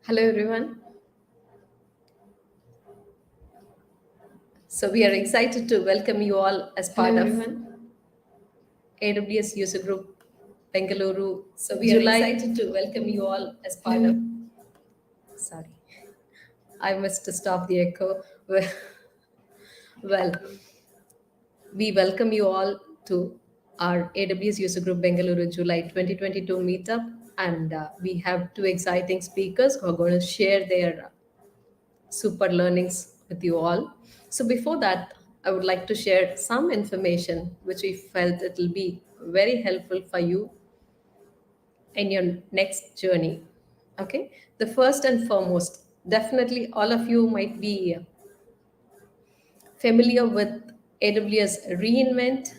Hello, everyone. So, we are excited to welcome you all as Hello part of everyone. AWS User Group Bengaluru, So we are July. excited to welcome you all as part of. Hello. Sorry, I must stop the echo. Well, we welcome you all to our AWS User Group Bengaluru July 2022 meetup. And we have two exciting speakers who are going to share their super learnings with you all. So before that, I would like to share some information which we felt it will be very helpful for you in your next journey. Okay, the first and foremost, definitely all of you might be familiar with AWS reInvent,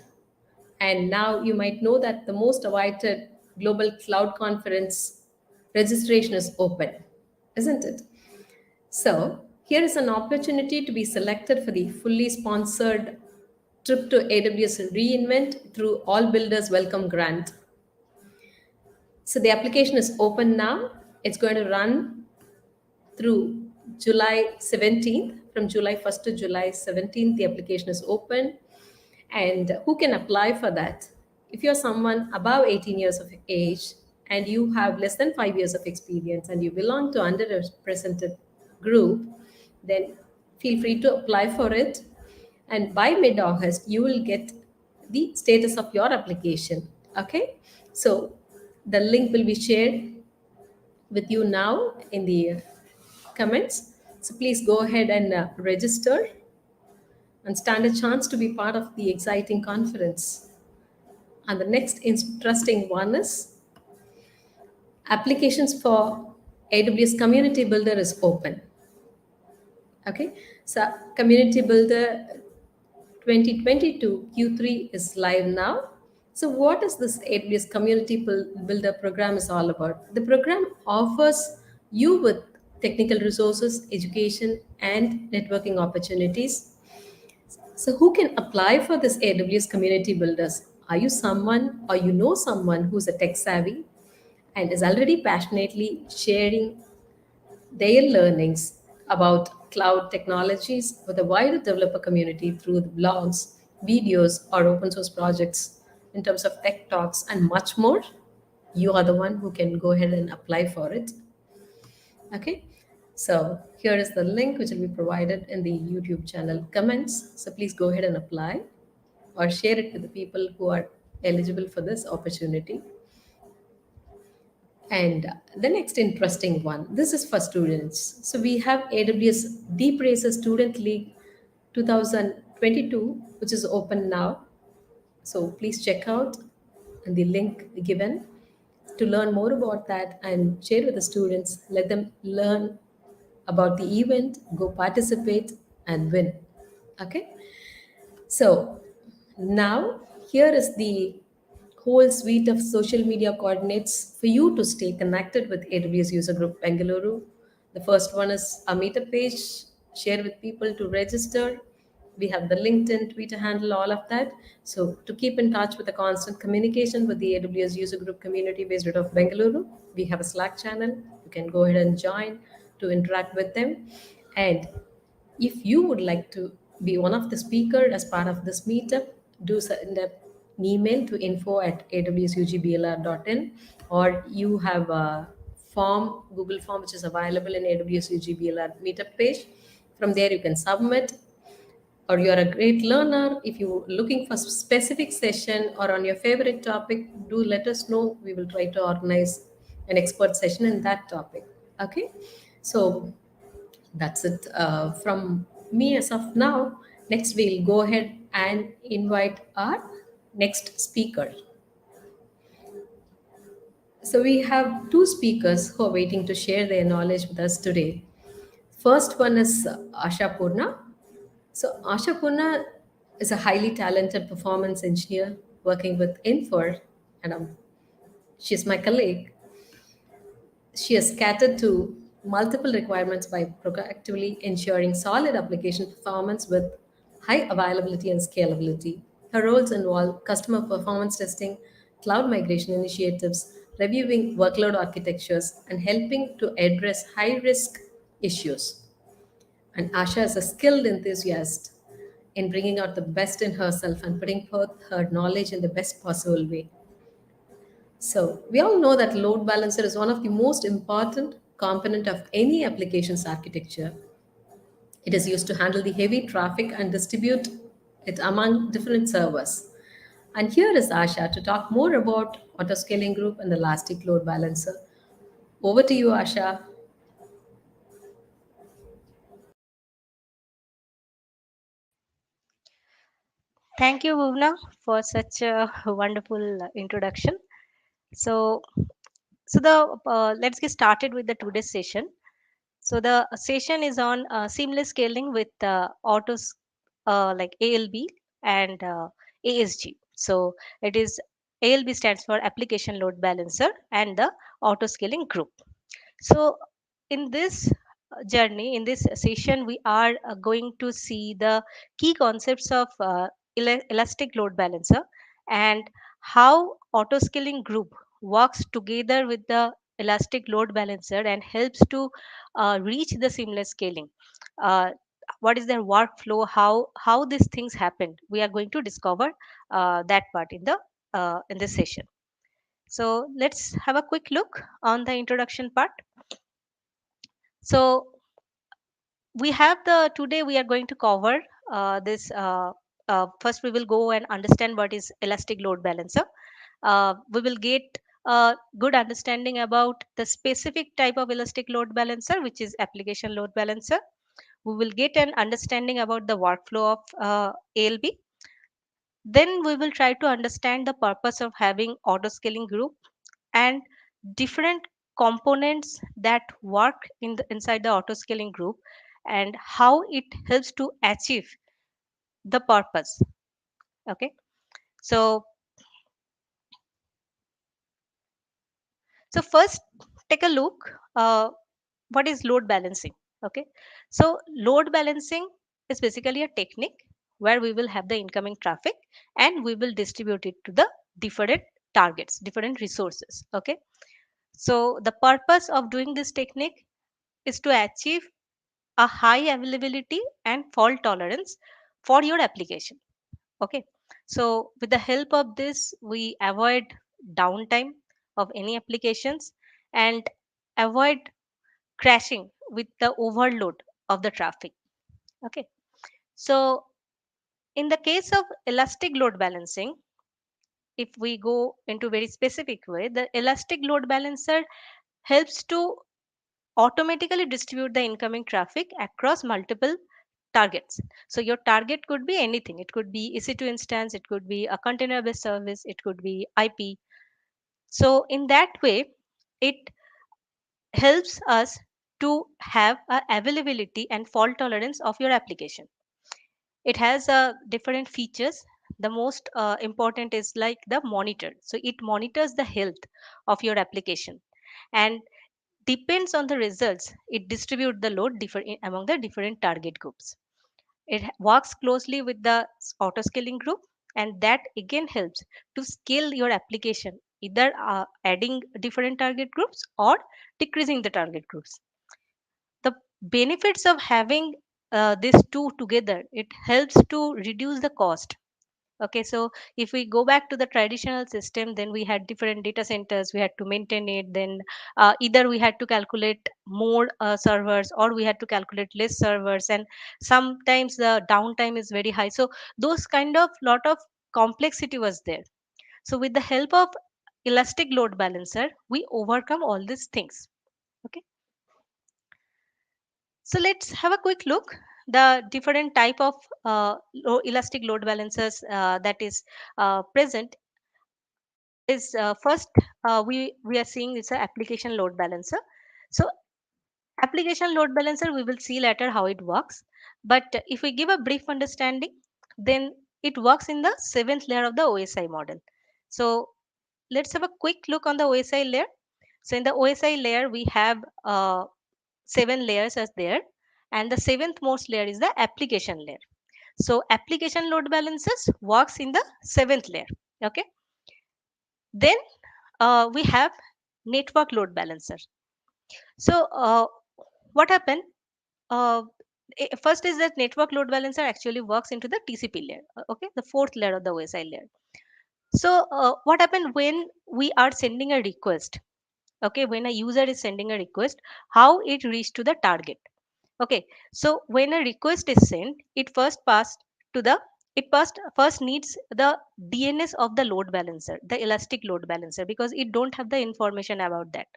and now you might know that the most awaited global cloud conference registration is open, isn't it? So, here is an opportunity to be selected for the fully sponsored trip to AWS reInvent through All Builders Welcome Grant. So, the application is open now. It's going to run through July 17th. From July 1st to July 17th, the application is open. And who can apply for that? If you're someone above 18 years of age and you have less than 5 years of experience and you belong to underrepresented group, then feel free to apply for it. And by mid-August, you will get the status of your application. Okay, so the link will be shared with you now in the comments. So please go ahead and register and stand a chance to be part of the exciting conference. And the next interesting one is applications for AWS Community Builder is open. Okay, so Community Builder 2022 Q3 is live now. So, what is this AWS Community Builder program is all about? The program offers you with technical resources, education, and networking opportunities. So, who can apply for this AWS Community Builders? Are you someone or you know someone who's a tech savvy and is already passionately sharing their learnings about cloud technologies with a wider developer community through the blogs, videos, or open source projects in terms of tech talks and much more? You are the one who can go ahead and apply for it. Okay, so here is the link which will be provided in the YouTube channel comments. So please go ahead and apply or share it with the people who are eligible for this opportunity. And the next interesting one, this is for students. So we have AWS Deep Racer Student League 2022, which is open now. So please check out the link given to learn more about that and share with the students. Let them learn about the event, go participate and win. Okay. So now here is the whole suite of social media coordinates for you to stay connected with AWS User Group Bengaluru. The first one is a meetup page, share with people to register. We have the LinkedIn, Twitter handle, all of that. So to keep in touch with the constant communication with the AWS User Group community based out of Bengaluru, we have a Slack channel. You can go ahead and join to interact with them. And if you would like to be one of the speaker as part of this meetup, do send an email to info@awsugbLR.in, or you have a form, Google form, which is available in AWS UGBLR meetup page. From there, you can submit. Or you're a great learner, if you're looking for specific session or on your favorite topic, do let us know. We will try to organize an expert session in that topic. Okay, so that's it from me as of now. Next, we'll go ahead and invite our next speaker. So, we have two speakers who are waiting to share their knowledge with us today. First one is Asha Purna. So, Asha Purna is a highly talented performance engineer working with Infor, and she's my colleague. She has catered to multiple requirements by proactively ensuring solid application performance with high availability and scalability. Her roles involve customer performance testing, cloud migration initiatives, reviewing workload architectures, and helping to address high risk issues. And Asha is a skilled enthusiast in bringing out the best in herself and putting forth her knowledge in the best possible way. So, we all know that load balancer is one of the most important component of any application's architecture. It is used to handle the heavy traffic and distribute it among different servers. And here is Asha to talk more about autoscaling group and elastic load balancer. Over to you, Asha. Thank you, Bhuvna, for such a wonderful introduction. So, so let's get started with the today's session. So the session is on seamless scaling with autos like ALB and ASG. So it is ALB stands for Application Load Balancer and the auto scaling group. So, in this journey, in this session, we are going to see the key concepts of elastic load balancer and how auto scaling group works together with the elastic load balancer and helps to reach the seamless scaling. Uh, what is their workflow? How these things happen? We are going to discover that part in this session. So let's have a quick look on the introduction part. So we have the today we are going to cover this first we will go and understand what is elastic load balancer. We will get a good understanding about the specific type of elastic load balancer, which is application load balancer. We will get an understanding about the workflow of ALB. Then we will try to understand the purpose of having auto scaling group and different components that work inside the auto scaling group and how it helps to achieve the purpose. Okay, so first take a look what is load balancing. Okay, so load balancing is basically a technique where we will have the incoming traffic and we will distribute it to the different targets, different resources. Okay, so the purpose of doing this technique is to achieve a high availability and fault tolerance for your application. Okay, so with the help of this we avoid downtime of any applications and avoid crashing with the overload of the traffic. Okay, so in the case of elastic load balancing, if we go into very specific way, the elastic load balancer helps to automatically distribute the incoming traffic across multiple targets. So your target could be anything. It could be EC2 instance, it could be a container based service, it could be IP. So in that way, it helps us to have a availability and fault tolerance of your application. It has different features. The most important is like the monitor. So it monitors the health of your application and depends on the results it distribute the load different among the different target groups. It works closely with the auto scaling group and that again helps to scale your application either adding different target groups or decreasing the target groups. The benefits of having these two together, it helps to reduce the cost. Okay, so if we go back to the traditional system, then we had different data centers, we had to maintain it, then either we had to calculate more servers or we had to calculate less servers, and sometimes the downtime is very high. So those kind of lot of complexity was there. So with the help of elastic load balancer, we overcome all these things. Okay, so let's have a quick look the different type of elastic load balancers that is present. Is first we are seeing it's an application load balancer. So application load balancer we will see later how it works, but if we give a brief understanding, then it works in the seventh layer of the OSI model. So let's have a quick look on the OSI layer. So in the OSI layer we have seven layers as there, and the seventh most layer is the application layer. So application load balancers works in the seventh layer. Okay, then we have network load balancer. So what happened? Uh, First is that network load balancer actually works into the TCP layer. Okay, the fourth layer of the OSI layer. So what happened when we are sending a request? Okay, when a user is sending a request, how it reached to the target? Okay, so when a request is sent, it first passed to the it first needs the DNS of the load balancer, the elastic load balancer, because it don't have the information about that.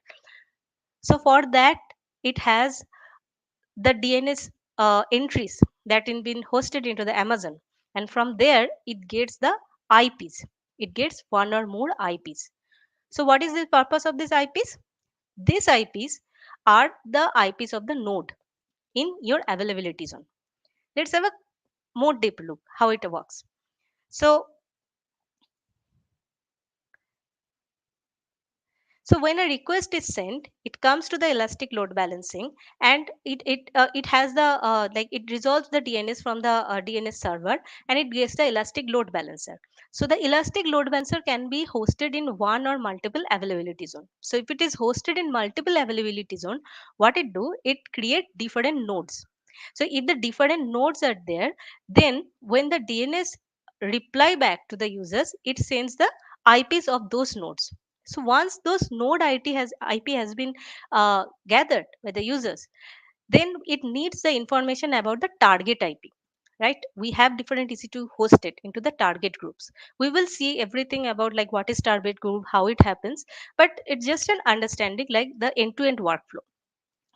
So for that, it has the DNS entries that in been hosted into the Amazon, and from there it gets the IPs. It gets one or more IPs. So what is the purpose of these IPs? These IPs are the IPs of the node in your availability zone. Let's have a more deep look how it works. So So when a request is sent, it comes to the elastic load balancing, and it has the like it resolves the DNS from the DNS server, and it gets the elastic load balancer. So the elastic load balancer can be hosted in one or multiple availability zone. So if it is hosted in multiple availability zone, what it do? It create different nodes. So if the different nodes are there, then when the DNS reply back to the users, it sends the IPs of those nodes. So once those node IP has been gathered by the users, then it needs the information about the target IP. Right? We have different EC2 hosted into the target groups. We will see everything about like what is target group, how it happens, but it's just an understanding like the end-to-end workflow.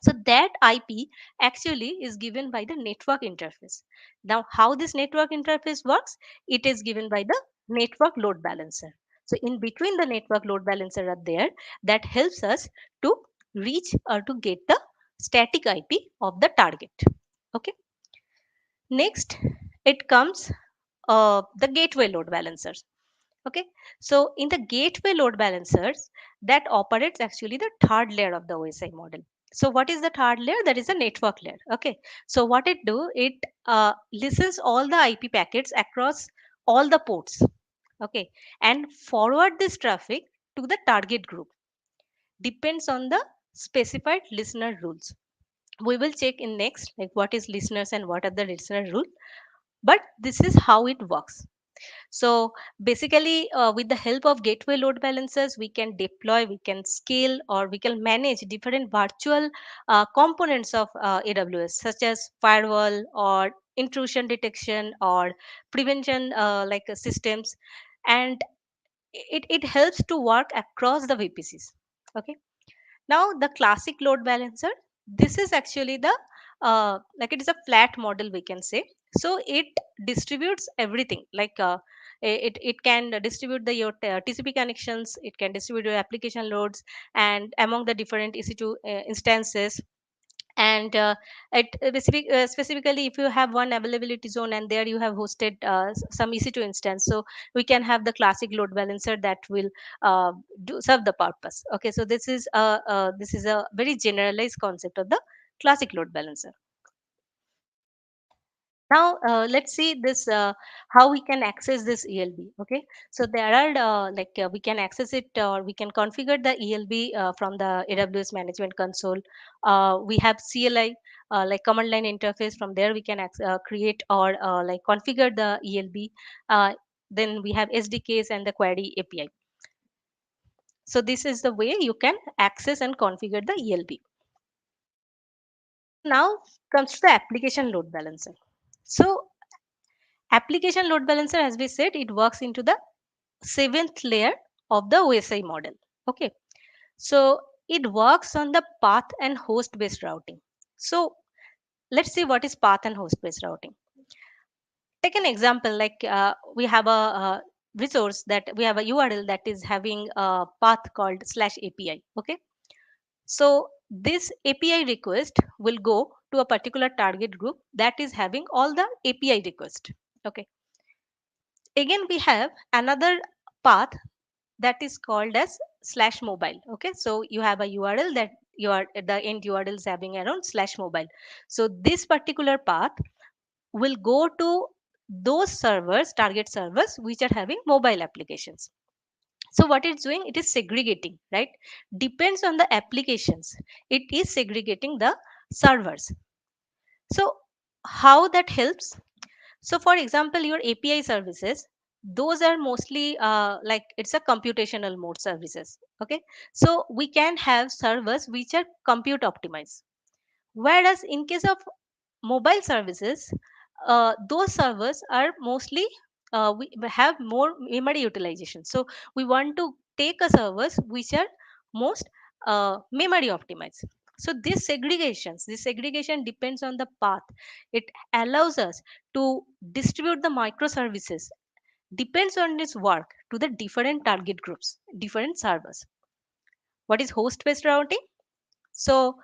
So that IP actually is given by the network interface. Now, how this network interface works? It is given by the network load balancer. So in between the network load balancer are there that helps us to reach or to get the static IP of the target. Okay. Next, it comes the gateway load balancers. Okay, so in the gateway load balancers, that operates actually the third layer of the OSI model. So what is the third layer? That is a network layer. Okay, so what it do? It listens all the IP packets across all the ports. Okay, and forward this traffic to the target group. Depends on the specified listener rules. We will check in next like what is listeners and what are the listener rule. But this is how it works. So basically, with the help of gateway load balancers, we can deploy, we can scale, or we can manage different virtual components of AWS, such as firewall or intrusion detection or prevention systems. And it helps to work across the VPCs. Okay. Now the classic load balancer, this is actually the like it is a flat model we can say. So it distributes everything it can distribute the your TCP connections, it can distribute your application loads and among the different EC2 instances. And specifically if you have one availability zone and there you have hosted some EC2 instance, so we can have the classic load balancer that will serve the purpose. Okay, so this is a very generalized concept of the classic load balancer. Now let's see this how we can access this ELB. Okay, so there are we can access it or we can configure the ELB from the AWS management console. We have CLI like command line interface. From there we can create or configure the ELB. Then we have SDKs and the query API. So this is the way you can access and configure the ELB. So now comes to the application load balancer. So application load balancer, as we said, it works into the seventh layer of the OSI model. Okay, so it works on the path and host based routing. So let's see what is path and host based routing. Take an example like we have a resource that we have a URL that is having a path called /API. Okay, so this API request will go to a particular target group that is having all the API request. Okay, again we have another path that is called as /mobile. Okay, so you have a URL that the end URL is having around /mobile. So this particular path will go to those servers, target servers which are having mobile applications. So what it's doing, it is segregating, right? Depends on the applications, it is segregating the servers. So how that helps? So for example, your API services, those are mostly like it's a computational mode services. Okay, so we can have servers which are compute optimized, whereas in case of mobile services, those servers are mostly we have more memory utilization. So we want to take a servers which are most memory optimized. So this segregation depends on the path. It allows us to distribute the microservices depends on its work to the different target groups, different servers. What is host based routing? So,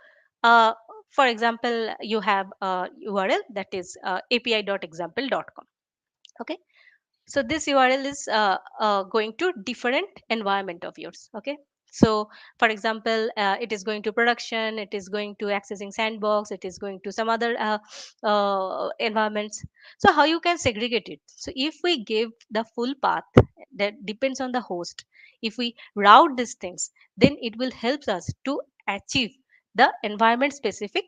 uh, for example, you have a URL that is api.example.com. Okay, so this URL is going to different environment of yours. Okay, so for example, it is going to production, it is going to accessing sandbox, it is going to some other environments. So how you can segregate it? So if we give the full path, that depends on the host. If we route these things, then it will help us to achieve the environment specific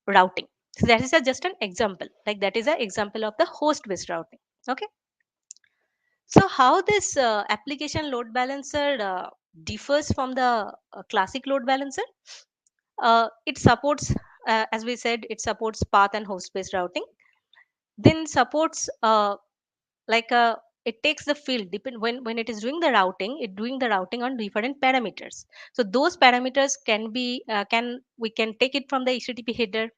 routing. So that is just an example, like that is an example of the host based routing. Okay, so how this application load balancer differs from the classic load balancer? It supports, as we said, it supports path and host based routing. Then supports like it takes the field depend when it is doing the routing, it doing the routing on different parameters. So those parameters can be can we can take it from the HTTP header.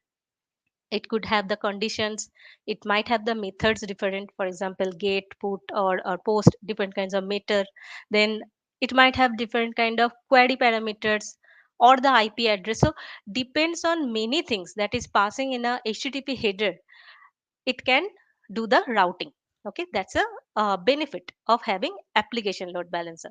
It could have the conditions, it might have the methods different, for example get, put, or post, different kinds of method. Then it might have different kind of query parameters or the IP address. So depends on many things that is passing in a HTTP header, it can do the routing. Okay, that's a benefit of having application load balancer.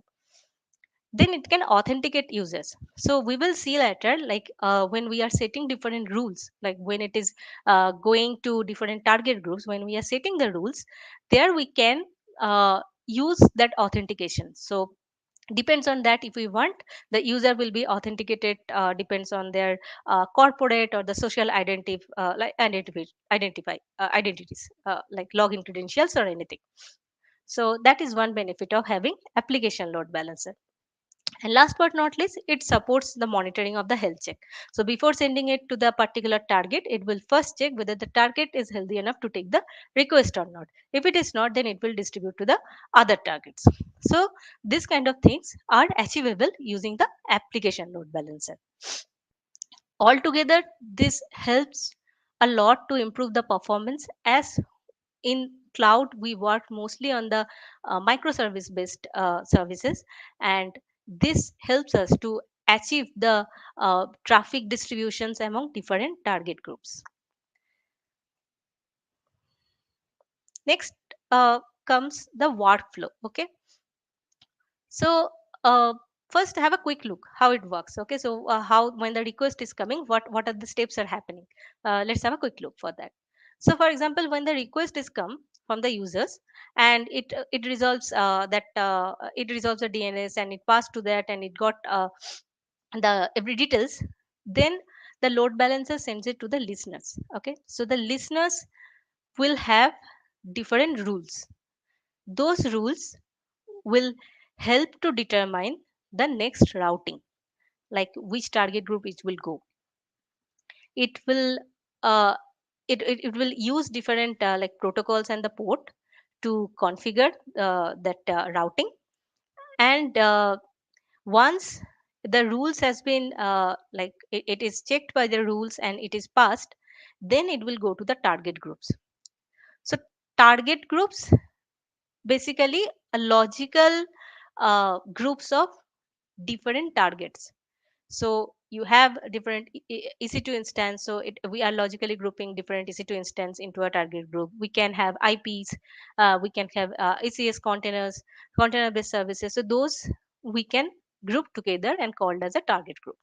Then it can authenticate users. So we will see later, like when we are setting different rules, like when it is going to different target groups, when we are setting the rules, there we can use that authentication. So depends on that, if we want, the user will be authenticated depends on their corporate or the social like identities, like login credentials or anything. So that is one benefit of having application load balancer. And last but not least, it supports the monitoring of the health check. So before sending it to the particular target, it will first check whether the target is healthy enough to take the request or not. If it is not, then it will distribute to the other targets. So this kind of things are achievable using the application load balancer. Altogether, this helps a lot to improve the performance, as in cloud we work mostly on the microservice based services, and this helps us to achieve the traffic distributions among different target groups. Next comes the workflow. Okay, so first have a quick look how it works. Okay, so how when the request is coming, what are the steps are happening? Let's have a quick look for that. So for example, when the request is come from the users, and it resolves it resolves the DNS, and it passed to that, and it got the every details, then the load balancer sends it to the listeners. Okay, so the listeners will have different rules. Those rules will help to determine the next routing, like which target group it will go. It will uh, it will use different like protocols and the port to configure that routing. And once the rules has been like it is checked by the rules and it is passed, then it will go to the target groups. So target groups basically a logical groups of different targets. So you have different EC2 instance, so we are logically grouping different EC2 instance into a target group. We can have IPs, we can have ECS containers, container based services. So those we can group together and called as a target group.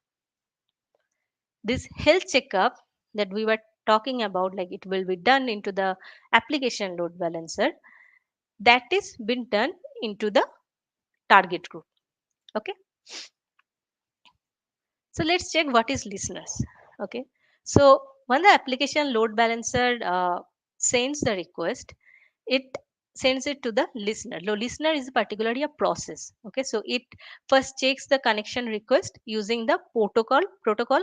This health checkup that we were talking about, like it will be done into the application load balancer, that is been done into the target group. Okay, so let's check what is listeners. Okay, so when the application load balancer sends the request, it sends it to the listener. The listener is particularly a process. Okay, so it first checks the connection request using the protocol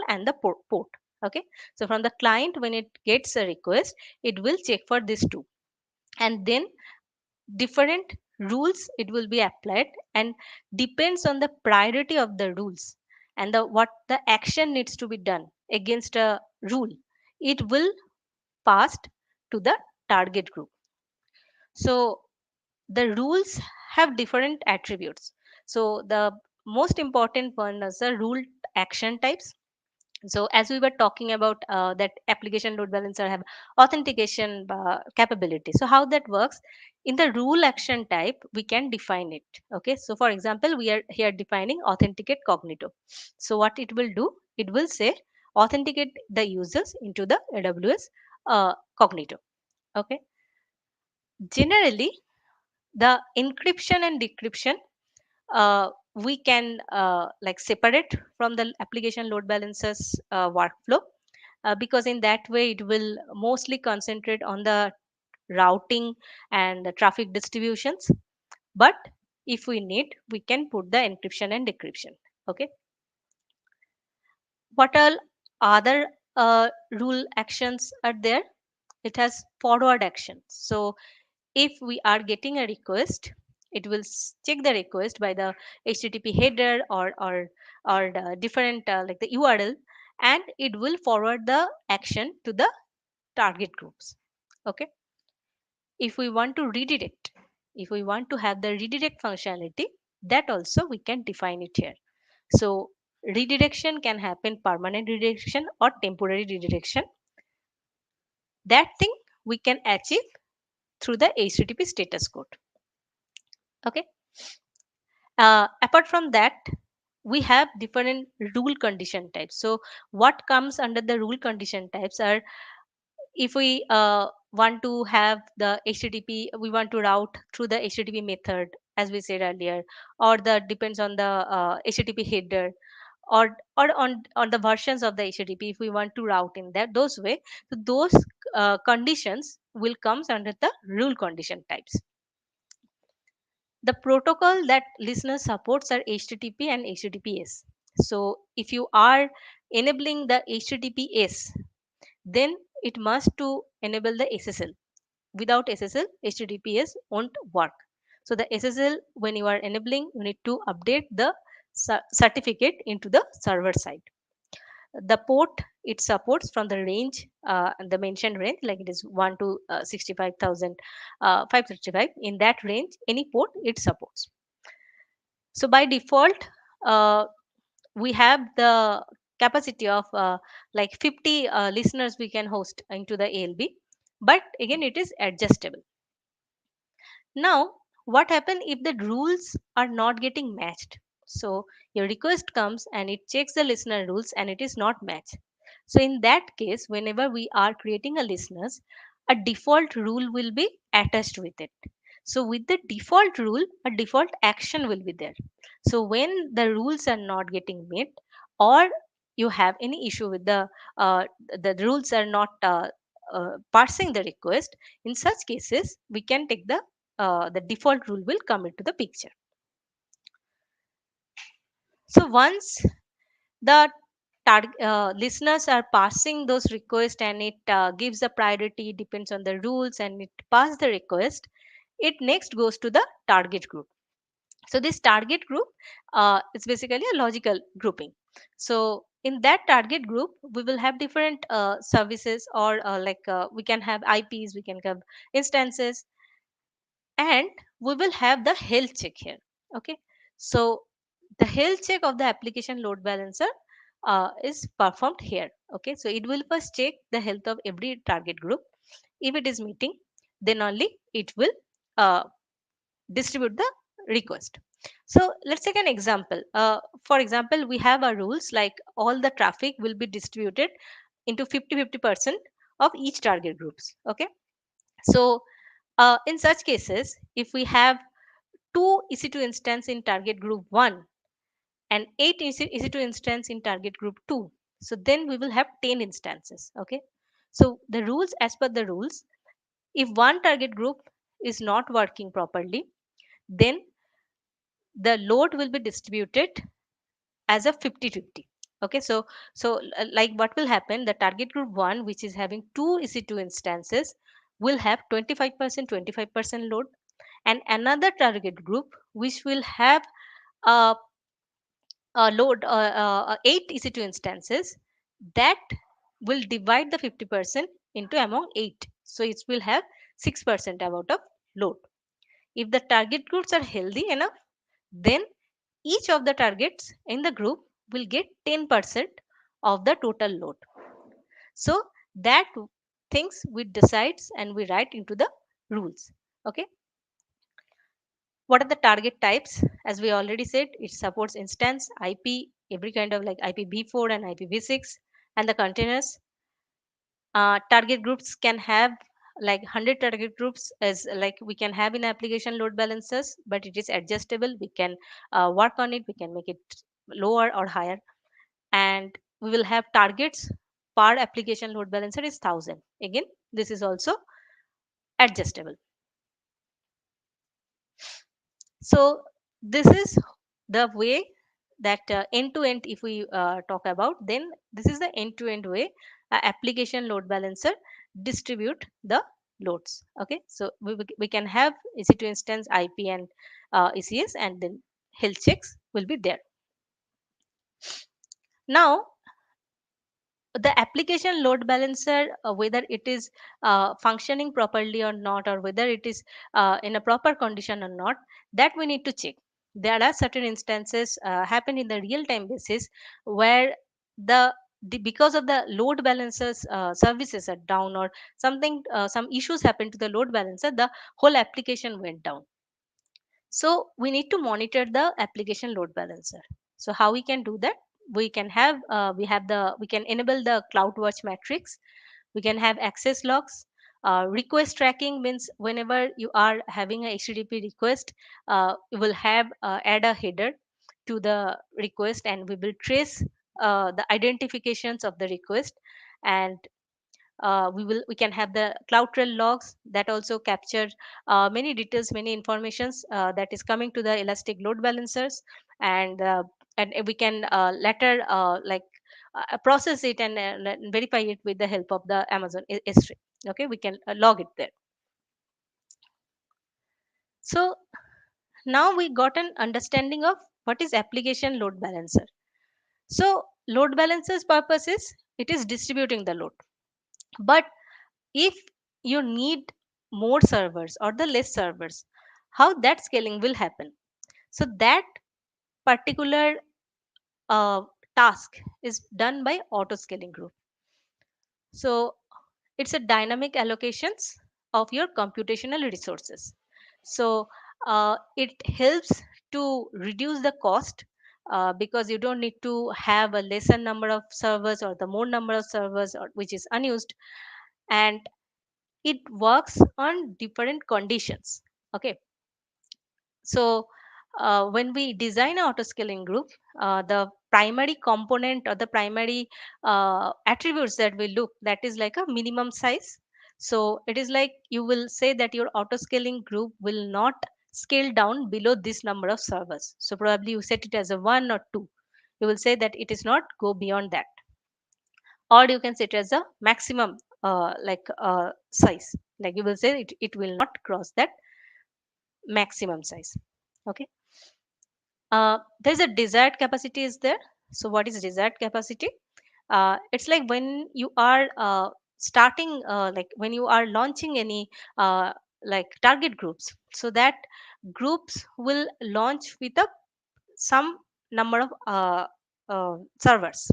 and the port. Okay, so from the client, when it gets a request, it will check for these two, and then different rules it will be applied, and depends on the priority of the rules and the what the action needs to be done against a rule, it will passed to the target group. So the rules have different attributes. So the most important one is the rule action types. So as we were talking about that application load balancer have authentication capability. So how that works, in the rule action type we can define it. Okay, so for example, we are here defining authenticate cognito. So what it will do, it will say authenticate the users into the AWS cognito. Okay, generally the encryption and decryption we can like separate from the application load balancers workflow, because in that way it will mostly concentrate on the routing and the traffic distributions. But if we need, we can put the encryption and decryption. Okay, what all other rule actions are there? It has forward actions. So if we are getting a request, it will check the request by the http header or the different like the url, and it will forward the action to the target groups. Okay, if we want to redirect, if we want to have the redirect functionality, that also we can define it here. So redirection can happen permanent redirection or temporary redirection. That thing we can achieve through the http status code. Okay, apart from that, we have different rule condition types. So what comes under the rule condition types are, if we want to have the http, we want to route through the http method, as we said earlier, or the depends on the http header, or on the versions of the http, if we want to route in that those way. So those conditions will comes under the rule condition types. The protocol that listener supports are http and https. So if you are enabling the https, then it must to enable the ssl. Without ssl, https won't work. So the ssl, when you are enabling, you need to update the certificate into the server side. The port it supports from the range, the mentioned range, like it is 1 to 65,000 535, in that range any port it supports. So by default, uh, we have the capacity of like 50 listeners we can host into the ALB, but again it is adjustable. Now, what happens if the rules are not getting matched? So your request comes and it checks the listener rules and it is not matched. So in that case, whenever we are creating a listeners, a default rule will be attached with it. So with the default rule, a default action will be there. So when the rules are not getting met, or you have any issue with the rules are not parsing the request, in such cases we can take the default rule will come into the picture. So once the listeners are passing those requests and it gives the priority depends on the rules and it pass the request, it next goes to the target group. So this target group is basically a logical grouping. So in that target group we will have different services, or we can have ips, we can have instances, and we will have the health check here. Okay, so the health check of the application load balancer is performed here. Okay, so it will first check the health of every target group. If it is meeting, then only it will uh, distribute the request. So let's take an example. For example, we have our rules like all the traffic will be distributed into 50-50% of each target groups. Okay, so in such cases, if we have two EC2 instance in target group 1, and 8 EC2 instance in target group 2. So then we will have 10 instances. Okay. So the rules, as per the rules, if one target group is not working properly, then the load will be distributed as a 50-50. Okay. So like what will happen, the target group 1, which is having 2 EC2 instances, will have 25% load, and another target group which will have a, a load 8 EC2 instances, that will divide the 50% into among 8, so it will have 6% amount of load. If the target groups are healthy enough, then each of the targets in the group will get 10% of the total load. So that things we decides and we write into the rules. Okay. What are the target types? As we already said, it supports instance, IP, every kind of like IPv4 and IPv6, and the containers. Target groups can have like 100 target groups, as like we can have in application load balancers, but it is adjustable. We can work on it, we can make it lower or higher. And we will have targets per application load balancer is 1000. Again, this is also adjustable. So this is the way that end to end, if we talk about, then this is the end to end way application load balancer distribute the loads. Okay. So we can have EC2 instance, IP, and ECS, and then health checks will be there. Now the application load balancer, whether it is functioning properly or not, or whether it is in a proper condition or not, that we need to check. There are certain instances happen in the real time basis where because of the load balancers services are down, or something, some issues happen to the load balancer, the whole application went down. So we need to monitor the application load balancer. So how we can do that? We can have we can enable the CloudWatch matrix. We can have access logs. Request tracking means whenever you are having a HTTP request, you will have add a header to the request, and we will trace the identifications of the request. And we can have the CloudTrail logs that also capture many details, many informations that is coming to the elastic load balancers. And we can later process it and verify it with the help of the Amazon S3. Okay, we can log it there. So now we got an understanding of what is application load balancer. So load balancer's purpose is it is distributing the load. But if you need more servers or the less servers, how that scaling will happen? So that particular uh, task is done by auto scaling group. So it's a dynamic allocations of your computational resources. So it helps to reduce the cost, because you don't need to have a lesser number of servers or the more number of servers, or which is unused. And it works on different conditions. Okay. So when we design an auto scaling group, the primary component or the primary attributes that we look, that is like a minimum size. So it is like you will say that your auto scaling group will not scale down below this number of servers. So probably you set it as a 1 or 2, you will say that it is not go beyond that. Or you can set it as a maximum size, like you will say it will not cross that maximum size. Okay. There's a desired capacity is there. So what is desired capacity? It's like when you are starting like when you are launching any like target groups, so that groups will launch with a some number of servers.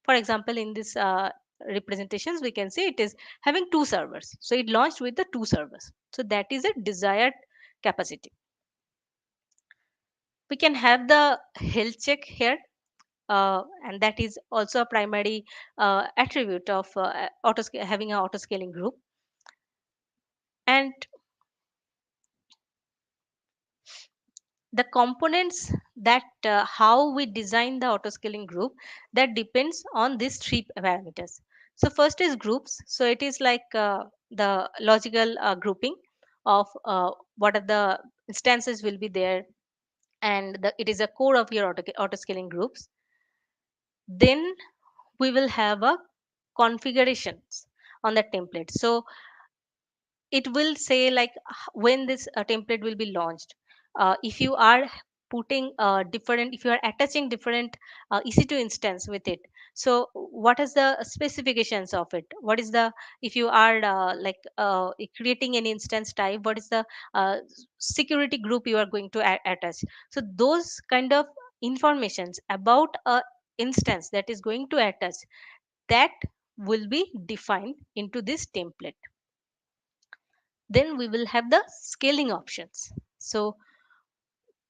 For example, in this representations, we can say it is having 2 servers, so it launched with the 2 servers, so that is a desired capacity. We can have the health check here, and that is also a primary attribute of having an auto scaling group. And the components that how we design the auto scaling group, that depends on these three parameters. So first is groups. So it is like the logical grouping of what are the instances will be there, and it is a core of your auto scaling groups. Then we will have a configurations on the template. So it will say like when this template will be launched. If you are putting different, if you are attaching different ec2 instance with it, so what is the specifications of it, what is the, if you are creating an instance type, what is the uh, security group you are going to attach. So those kind of informations about a instance that is going to attach, that will be defined into this template. Then we will have the scaling options. So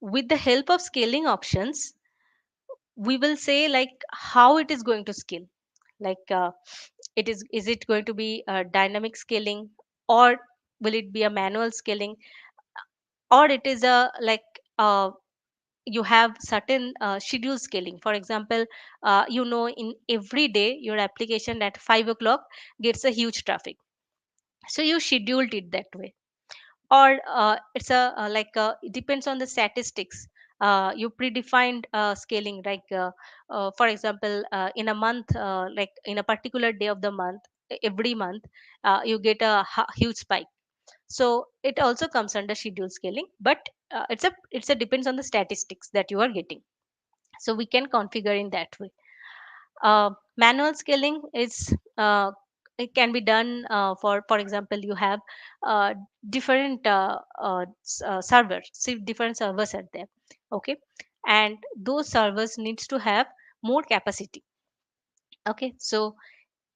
with the help of scaling options, we will say like how it is going to scale. Like it is it going to be a dynamic scaling, or will it be a manual scaling, or it is a like you have certain schedule scaling. For example, in every day your application at 5 o'clock gets a huge traffic, so you scheduled it that way. Or it's a it depends on the statistics. You predefined scaling, like for example, in a month, like in a particular day of the month, every month you get a huge spike. So it also comes under schedule scaling, but it's a depends on the statistics that you are getting. So we can configure in that way. Manual scaling is it can be done for example, you have uh, different servers. See, different servers are there, okay, and those servers needs to have more capacity. Okay, so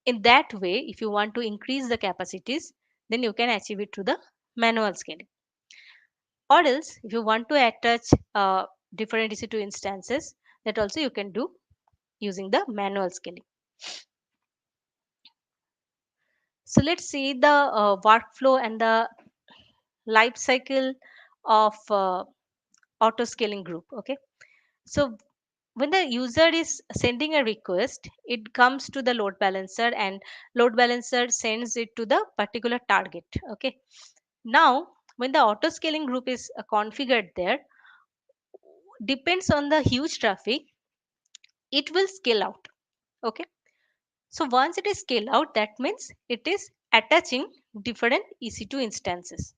in that way, if you want to increase the capacities, then you can achieve it through the manual scaling. Or else, if you want to attach different ec2 instances, that also you can do using the manual scaling. So let's see the workflow and the life cycle of auto scaling group. Okay, so when the user is sending a request, it comes to the load balancer, and load balancer sends it to the particular target. Okay, now when the auto scaling group is configured there, depends on the huge traffic, it will scale out. Okay, so once it is scale out, that means it is attaching different ec2 instances.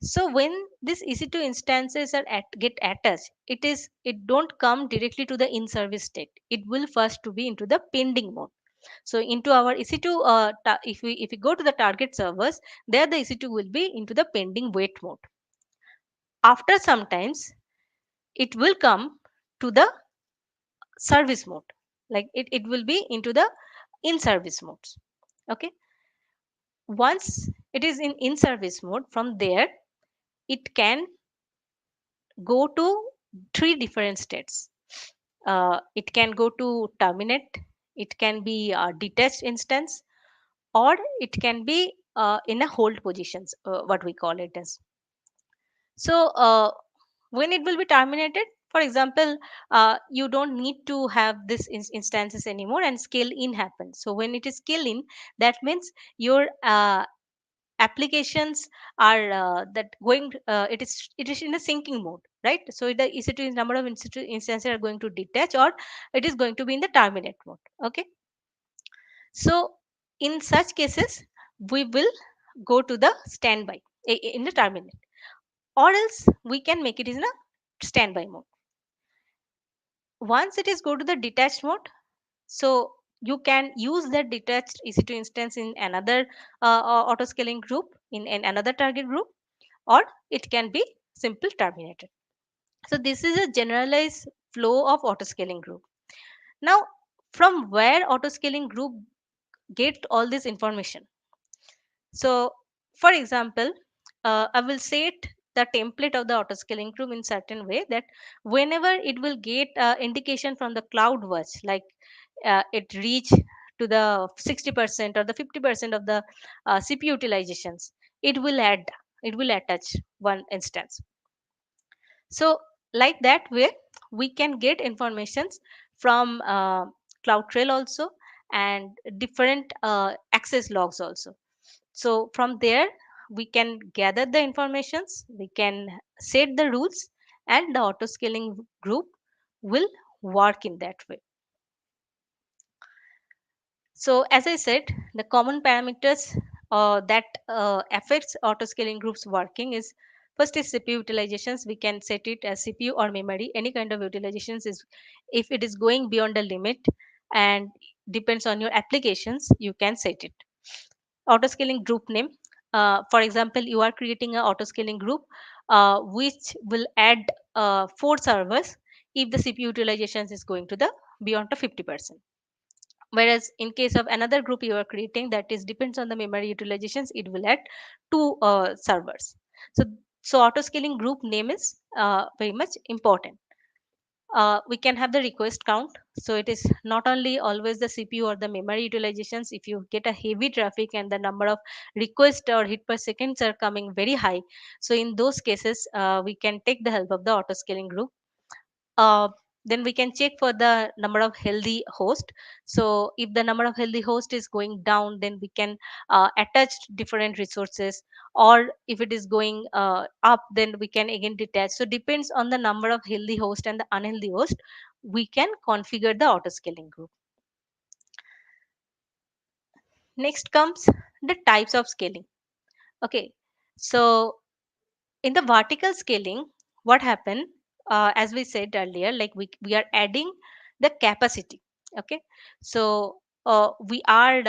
So when these EC2 instances get attached, it don't come directly to the in-service state. It will first to be into the pending mode. So into our EC2, if we go to the target servers, there the EC2 will be into the pending wait mode. After some times, it will come to the service mode. Like it will be into the in-service modes. Okay. Once it is in in-service mode, from there it can go to three different states. It can go to terminate, it can be a detached instance, or it can be in a hold positions, what we call it as. So when it will be terminated, for example, you don't need to have this instances anymore, and scale in happens. So when it is scale in, that means your applications are that going it is in a syncing mode, right? So the ec2 number of instances are going to detach, or it is going to be in the terminate mode. Okay, so in such cases, we will go to the standby in the terminate, or else we can make it in a standby mode. Once it is go to the detached mode, so you can use that detached ec2 instance in another auto scaling group, in another target group, or it can be simple terminated. So this is a generalized flow of autoscaling group. Now, from where autoscaling group get all this information? So, for example, I will set the template of the autoscaling group in certain way that whenever it will get indication from the cloud watch, like it reach to the 60% or the 50% of the CPU utilizations, it will attach one instance. So Like that way we can get informations from CloudTrail also, and different access logs also. So from there we can gather the informations, we can set the rules, and the auto scaling group will work in that way. So as I said, the common parameters that affects auto scaling groups working is, first is CPU utilizations. We can set it as CPU or memory. Any kind of utilizations is, if it is going beyond the limit and depends on your applications, you can set it. Auto scaling group name. For example, you are creating an auto scaling group which will add 4 servers if the CPU utilizations is going to the beyond the 50%. Whereas in case of another group you are creating that is depends on the memory utilizations, it will add 2 servers. So auto scaling group name is very much important. We can have the request count. So it is not only always the CPU or the memory utilizations. If you get a heavy traffic and the number of requests or hit per seconds are coming very high, so in those cases we can take the help of the auto scaling group. uh, then we can check for the number of healthy host. So if the number of healthy host is going down, then we can attach different resources, or if it is going up, then we can again detach. So depends on the number of healthy host and the unhealthy host, we can configure the auto scaling group. Next comes the types of scaling. Okay, so in the vertical scaling, what happened, as we said earlier, like we are adding the capacity. Okay, so we are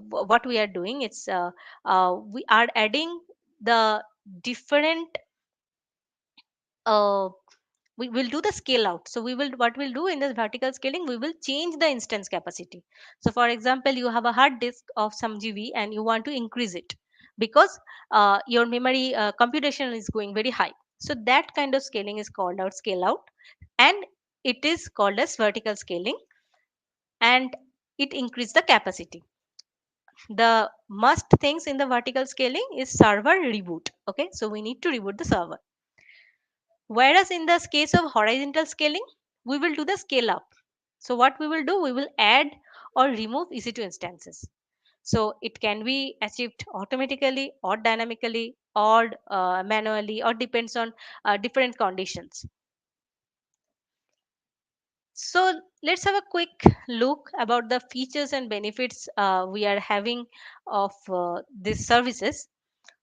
what we are doing, it's we are adding the different uh, we will do the scale out. So we will, what we'll do in this vertical scaling, we will change the instance capacity. So for example, you have a hard disk of some GB and you want to increase it because your memory computation is going very high. So that kind of scaling is called out scale out, and it is called as vertical scaling, and it increase the capacity. The must things in the vertical scaling is server reboot. Okay, so we need to reboot the server. Whereas in the case of horizontal scaling, we will do the scale up. So what we will do, we will add or remove EC2 instances. So it can be achieved automatically or dynamically or manually, or depends on different conditions. So let's have a quick look about the features and benefits we are having of these services.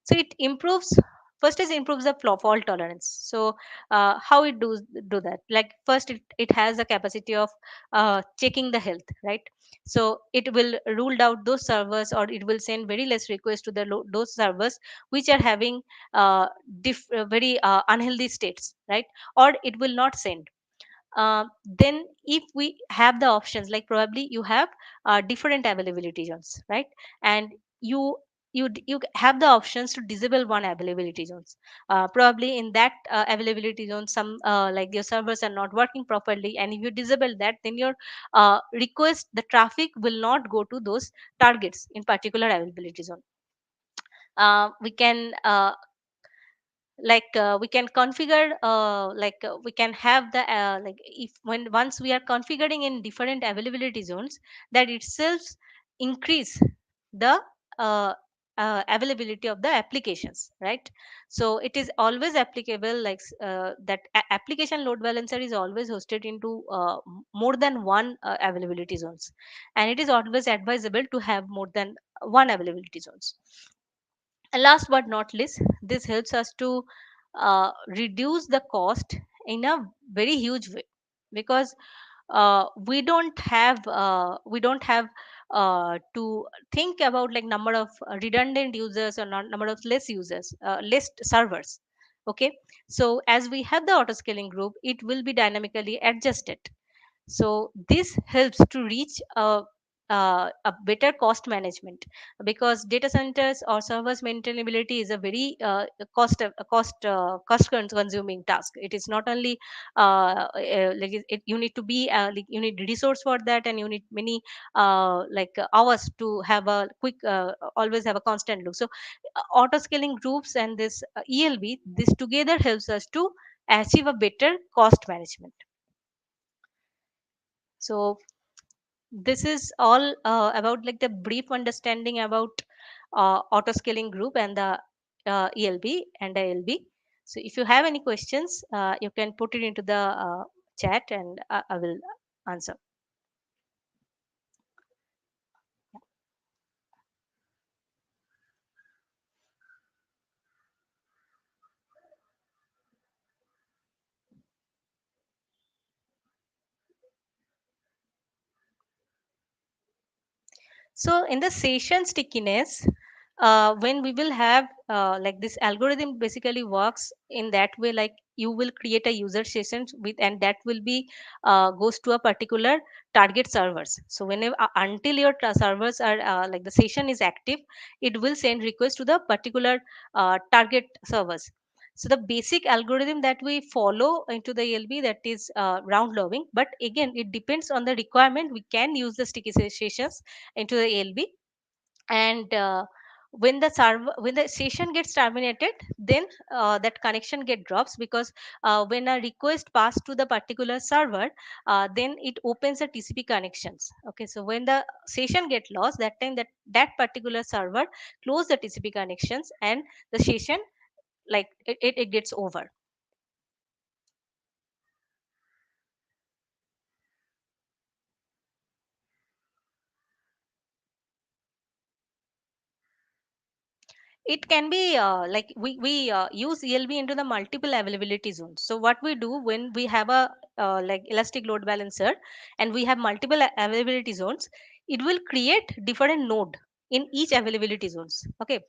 So it improves, first is improves the fault tolerance. So how it do that, like first it has the capacity of checking the health, right? So it will rule out those servers, or it will send very less requests to the those servers which are having very unhealthy states, right? Or it will not send. Then if we have the options, like probably you have different availability zones, right? And you you have the options to disable one availability zones. Probably in that availability zone, some like your servers are not working properly, and if you disable that, then your request, the traffic will not go to those targets in particular availability zone. We can we can configure we can have the like if when once we are configuring in different availability zones, that itself increase the uh, availability of the applications, right? So it is always applicable, like that application load balancer is always hosted into more than one availability zones, and it is always advisable to have more than one availability zones. And last but not least, this helps us to reduce the cost in a very huge way, because we don't have to think about like number of redundant users, or not number of less users, less servers. Okay, so as we have the auto scaling group, it will be dynamically adjusted. So this helps to reach a better cost management, because data centers or servers maintainability is a very cost consuming task. It is not only you need to be like you need resource for that, and you need many hours to have a quick always have a constant look. So auto scaling groups and this ELB, this together helps us to achieve a better cost management. So this is all about like the brief understanding about auto scaling group and the ELB and ALB. So if you have any questions, you can put it into the chat and I will answer. So in the session stickiness, when we will have like this algorithm basically works in that way, like you will create a user session with, and that will be goes to a particular target servers. So whenever until your servers are like the session is active, it will send request to the particular target servers. So the basic algorithm that we follow into the ELB, that is round robin, but again it depends on the requirement. We can use the sticky sessions into the ALB, and when the session gets terminated, then that connection get drops, because when a request pass to the particular server, then it opens the TCP connections. Okay, so when the session get lost, that time that particular server close the TCP connections, and the session like it gets over. It can be like we use ELB into the multiple availability zones. So what we do when we have a like elastic load balancer and we have multiple availability zones, it will create different node in each availability zones. Okay,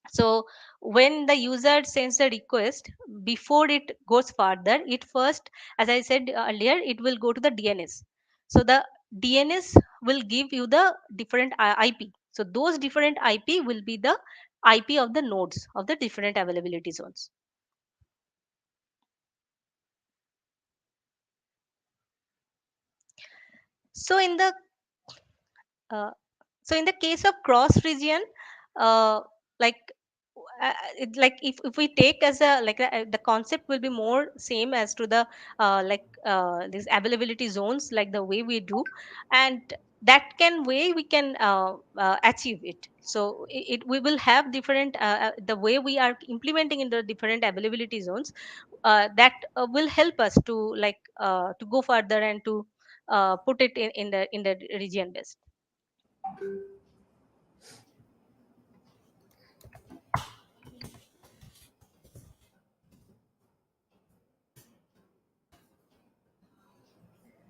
so when the user sends the request, before it goes further, it first, as I said earlier, it will go to the DNS. So the DNS will give you the different IP. So those different IP will be the IP of the nodes of the different availability zones. So in the uh, so in the case of cross region, uh, like like if we take as a like the concept will be more same as to the like these availability zones, like the way we do, and that can way we can achieve it. So we will have different the way we are implementing in the different availability zones, that will help us to go further and to put it in the region based.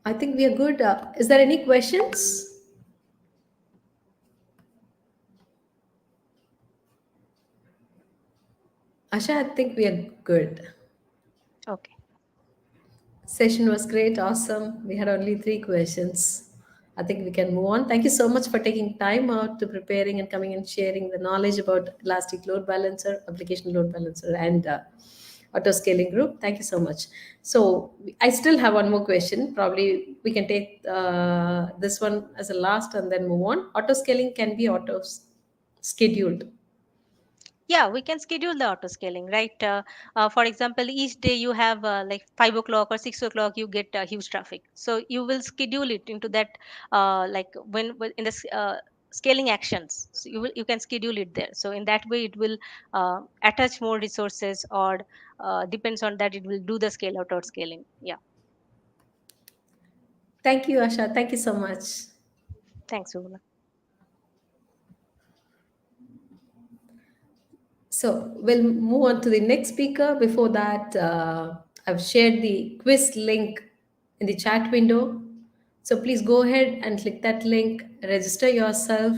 I think we are good. Is there any questions? Asha, I think we are good. Okay. Session was great, awesome. We had only three questions. I think we can move on. Thank you so much for taking time out to preparing and coming and sharing the knowledge about elastic load balancer, application load balancer, and auto scaling group. Thank you so much. So I still have one more question. Probably we can take this one as a last and then move on. Auto scaling can be scheduled. Yeah, we can schedule the auto scaling, right? For example, each day you have like 5 o'clock or 6 o'clock you get huge traffic, so you will schedule it into that like in the scaling actions, so you can schedule it there. So in that way it will attach more resources, or depends on that it will do the scale out or scaling. Yeah. Thank you, Asha. Thank you so much. Thanks, Uvula. So we'll move on to the next speaker. Before that, I've shared the quiz link in the chat window. So please go ahead and click that link, register yourself,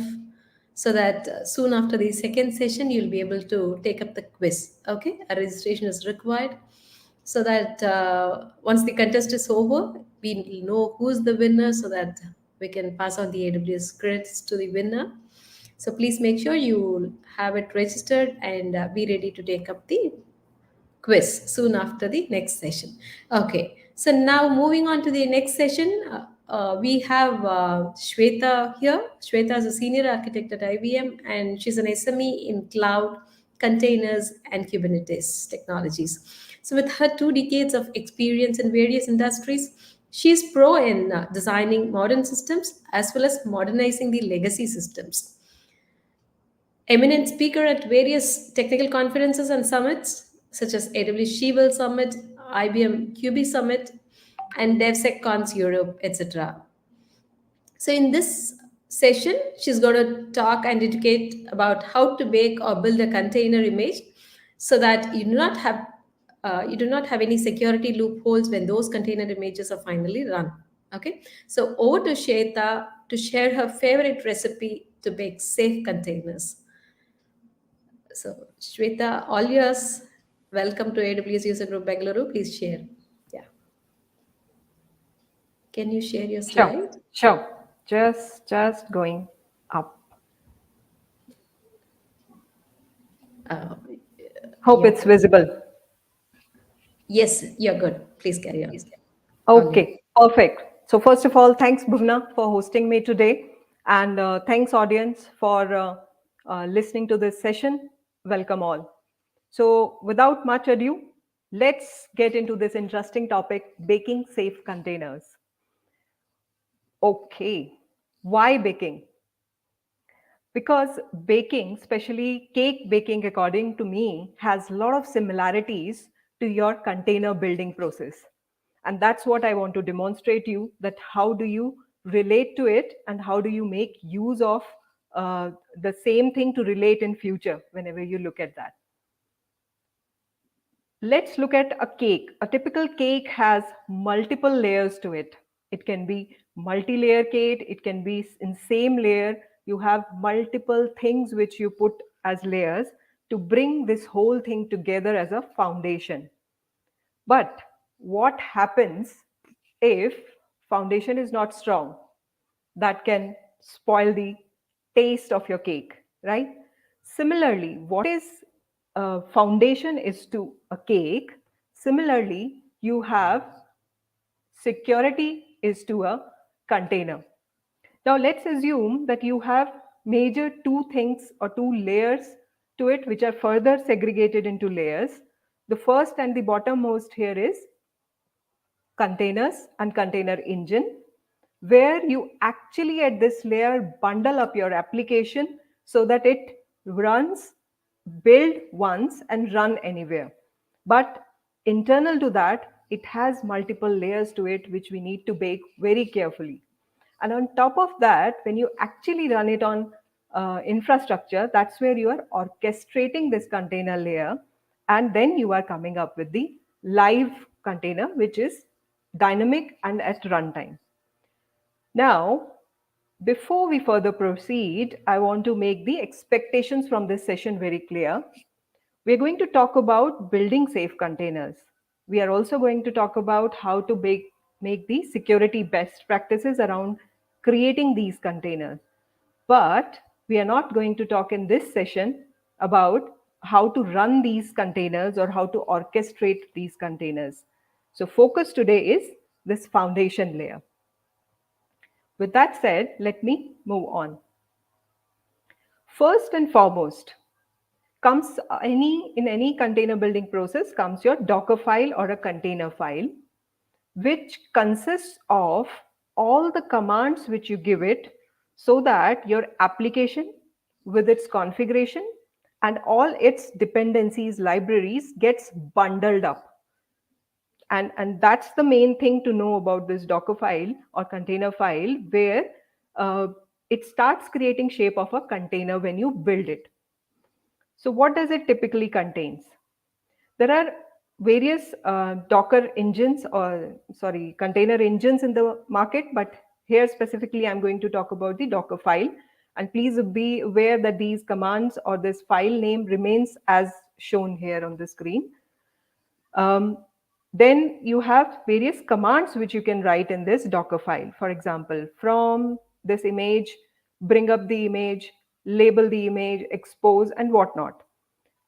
so that soon after the second session, you'll be able to take up the quiz. Okay, a registration is required, so that once the contest is over, we will know who's the winner, so that we can pass on the AWS credits to the winner. So please make sure you have it registered and be ready to take up the quiz soon after the next session. Okay, so now moving on to the next session, we have Shweta here. Shweta is a senior architect at IBM and she's an SME in cloud containers, and Kubernetes technologies. So, with her 2 decades of experience in various industries, she is pro in designing modern systems as well as modernizing the legacy systems. Eminent speaker at various technical conferences and summits, such as AWS She Summit, IBM QB Summit, and DevSecCons Europe, etc. So, in this session, she's going to talk and educate about how to bake or build a container image so that you do not have any security loopholes when those container images are finally run. Okay, so over to Shweta to share her favorite recipe to bake safe containers. So, Shweta, all yours. Welcome to AWS User Group Bengaluru. Please share. Yeah. Can you share your Sure, slide? sure. Just going up. Uh, Hope you're it's good. visible. Yes, you're good. Please carry on. All yours. Okay, perfect. So first of all, thanks Bhuvna for hosting me today, and thanks audience for listening to this session. Welcome all. So without much ado, let's get into this interesting topic: baking safe containers. Okay, why baking? Because baking, especially cake baking, according to me, has a lot of similarities to your container building process. And that's what I want to demonstrate you, that how do you relate to it and how do you make use of the same thing to relate in future whenever you look at that. Let's look at a cake. A typical cake has multiple layers to it. It can be multi-layer cake, it can be in same layer. You have multiple things which you put as layers to bring this whole thing together as a foundation. But what happens if foundation is not strong? That can spoil the taste of your cake, right? Similarly, what is a foundation is to a cake. Similarly, you have security is to a container. Now, let's assume that you have major two things or two layers to it, which are further segregated into layers. The first and the bottommost here is containers and container engine, where you actually at this layer bundle up your application so that it runs, build once and run anywhere. But internal to that, it has multiple layers to it, which we need to bake very carefully. And on top of that, when you actually run it on infrastructure, that's where you are orchestrating this container layer. And then you are coming up with the live container, which is dynamic and at runtime. Now, before we further proceed, I want to make the expectations from this session very clear. We're going to talk about building safe containers. We are also going to talk about how to make the security best practices around creating these containers. But we are not going to talk in this session about how to run these containers or how to orchestrate these containers. So focus today is this foundation layer. With that said, let me move on. First and foremost, comes in any container building process comes your Docker file or a container file, which consists of all the commands which you give it so that your application with its configuration and all its dependencies, libraries gets bundled up. And that's the main thing to know about this Docker file or container file, where uh, it starts creating shape of a container when you build it. So what does it typically contains? There are various Docker engines or sorry, container engines in the market, but here specifically I'm going to talk about the Docker file. And please be aware that these commands or this file name remains as shown here on the screen. Then you have various commands which you can write in this Docker file. For example, from this image, bring up the image, label the image, expose, and whatnot.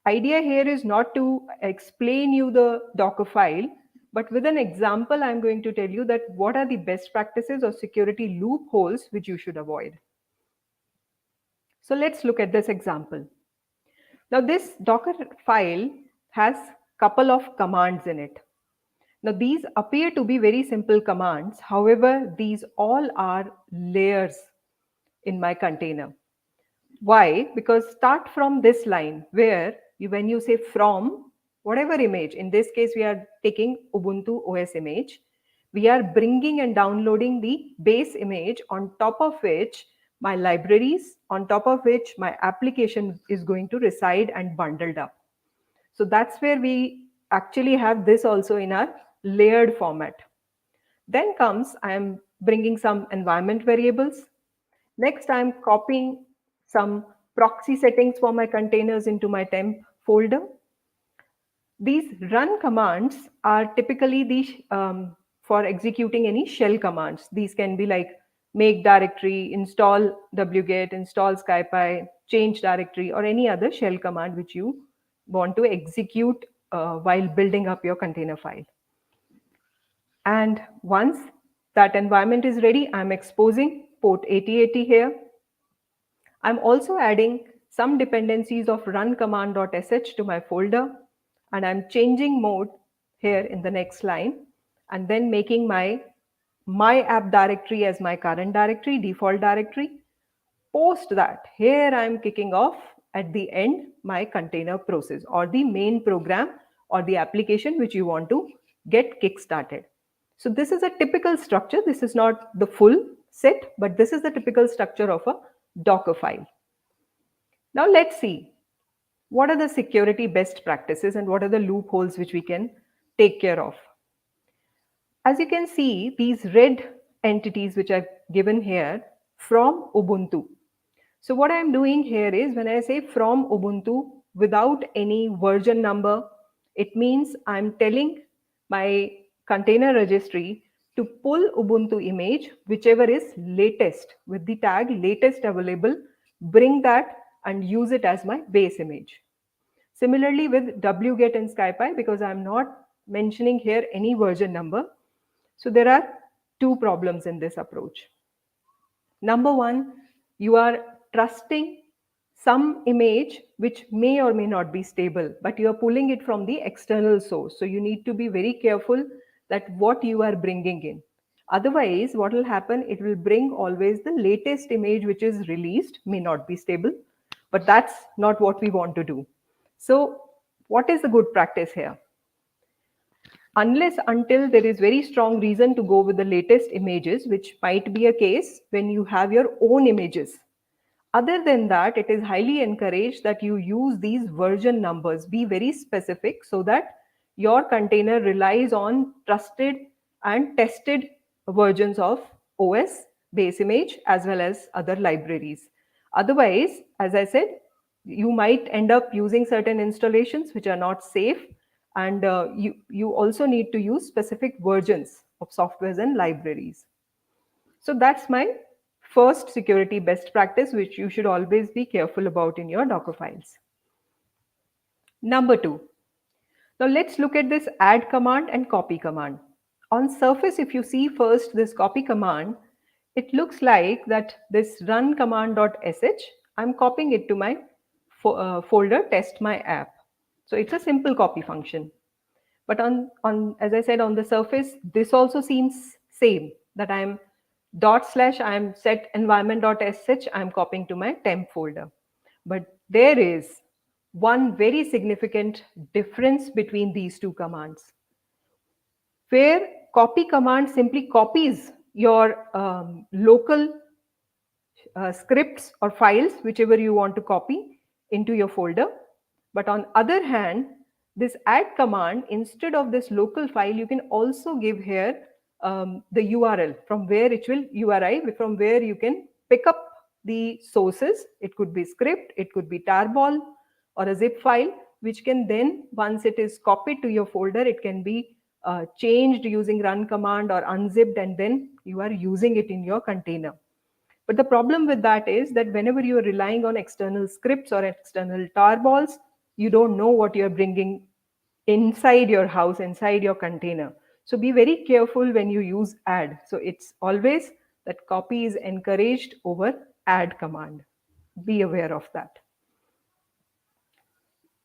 Idea here is not to explain you the Docker file, but with an example, I'm going to tell you that what are the best practices or security loopholes which you should avoid. So let's look at this example. Now this Docker file has couple of commands in it. Now these appear to be very simple commands. However, these all are layers in my container. Why? Because start from this line where when you say from whatever image, in this case we are taking Ubuntu OS image, we are bringing and downloading the base image on top of which my libraries, on top of which my application is going to reside and bundled up. So that's where we actually have this also in our layered format. Then comes, I am bringing some environment variables. Next, I'm copying some proxy settings for my containers into my temp folder. These run commands are typically for executing any shell commands. These can be like make directory, install wget, install scipy, change directory, or any other shell command which you want to execute while building up your container file. And once that environment is ready, I'm exposing port 8080 here. I'm also adding some dependencies of run command.sh to my folder, and I'm changing mode here in the next line, and then making my app directory as my current directory, default directory. Post that, here I'm kicking off at the end my container process or the main program or the application which you want to get kick-started. So this is a typical structure. This is not the full set, but this is the typical structure of a Docker file. Now let's see what are the security best practices and what are the loopholes which we can take care of. As you can see, these red entities which I've given here from Ubuntu. So what I'm doing here is when I say from Ubuntu without any version number, it means I'm telling my container registry to pull Ubuntu image, whichever is latest with the tag latest available, bring that and use it as my base image. Similarly with wget and scipy, because I'm not mentioning here any version number. So there are two problems in this approach. Number one, you are trusting some image which may or may not be stable, but you are pulling it from the external source. So you need to be very careful that what you are bringing in. Otherwise, what will happen, it will bring always the latest image which is released, may not be stable, but that's not what we want to do. So what is the good practice here? Unless until there is very strong reason to go with the latest images, which might be a case when you have your own images. Other than that, it is highly encouraged that you use these version numbers. Be very specific so that your container relies on trusted and tested versions of OS, base image, as well as other libraries. Otherwise, as I said, you might end up using certain installations which are not safe, and you also need to use specific versions of softwares and libraries. So that's my first security best practice, which you should always be careful about in your Docker files. Number two, now let's look at this add command and copy command. On surface, if you see first this copy command, it looks like that this run command.sh, I'm copying it to my folder test my app. So it's a simple copy function. But on as I said, on the surface, this also seems same, that I'm I'm set environment.sh, I'm copying to my temp folder. But there is one very significant difference between these two commands, where copy command simply copies your local scripts or files, whichever you want to copy into your folder. But on other hand, this add command, instead of this local file, you can also give here the URL from where it will URI, from where you can pick up the sources. It could be script, it could be tarball or a zip file, which can then, once it is copied to your folder, it can be changed using run command or unzipped, and then you are using it in your container. But the problem with that is that whenever you are relying on external scripts or external tarballs, you don't know what you're bringing inside your house, inside your container. So be very careful when you use add. So it's always that copy is encouraged over add command. Be aware of that.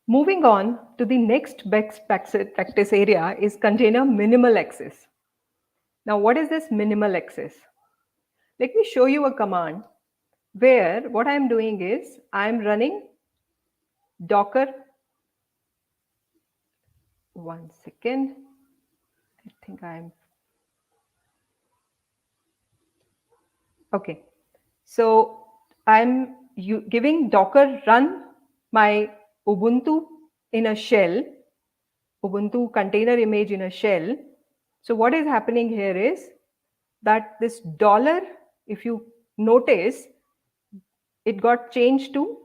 Moving on to the next best practice area is container minimal access. Now, what is this minimal access? Let me show you a command where what I'm doing is I'm running Docker. One second. I think I'm okay. So I'm giving Docker run my Ubuntu in a shell, Ubuntu container image in a shell. So what is happening here is that this dollar, if you notice, it got changed to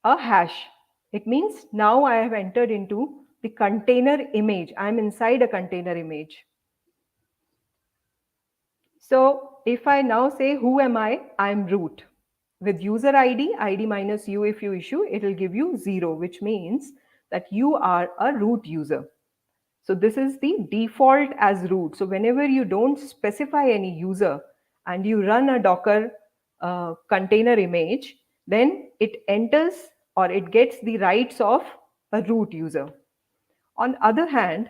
a hash. It means now I have entered into the container image. I'm inside a container image. So if I now say who am I'm root. With user ID, ID minus u if you issue, it will give you 0, which means that you are a root user. So this is the default as root. So whenever you don't specify any user and you run a Docker container image, then it enters or it gets the rights of a root user. On other hand,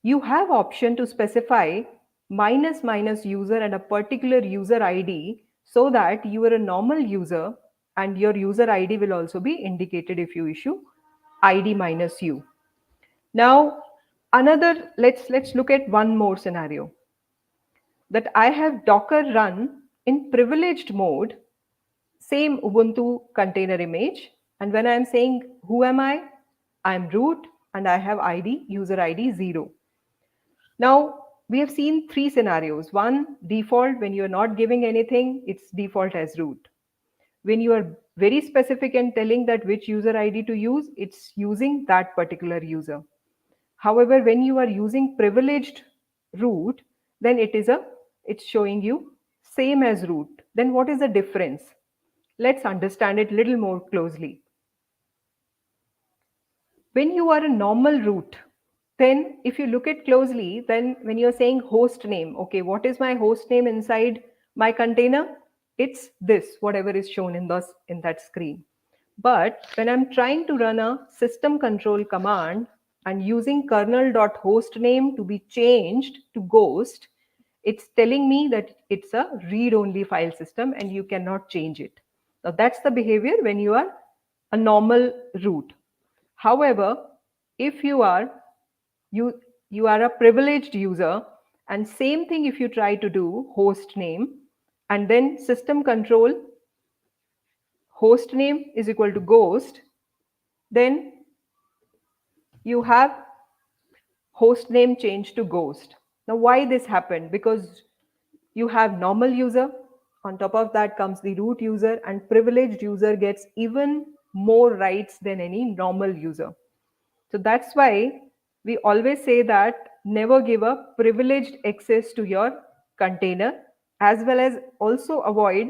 you have option to specify minus minus user and a particular user ID so that you are a normal user and your user ID will also be indicated if you issue ID minus u. Now, let's look at one more scenario that I have Docker run in privileged mode, same Ubuntu container image. And when I'm saying who am I'm root and I have ID, user ID 0. Now, we have seen three scenarios. One, default, when you're not giving anything, it's default as root. When you are very specific and telling that which user ID to use, it's using that particular user. However, when you are using privileged root, then it's showing you same as root. Then what is the difference? Let's understand it a little more closely. When you are a normal root, then if you look at closely, then when you're saying host name, okay, what is my host name inside my container? It's this, whatever is shown in that screen. But when I'm trying to run a system control command and using kernel.hostname to be changed to ghost, it's telling me that it's a read-only file system and you cannot change it. Now that's the behavior when you are a normal root. However, if you are a privileged user, and same thing if you try to do host name and then system control host name is equal to ghost, then you have host name changed to ghost. Now why this happened? Because you have normal user, on top of that comes the root user, and privileged user gets even more rights than any normal user. So that's why we always say that never give a privileged access to your container, as well as also avoid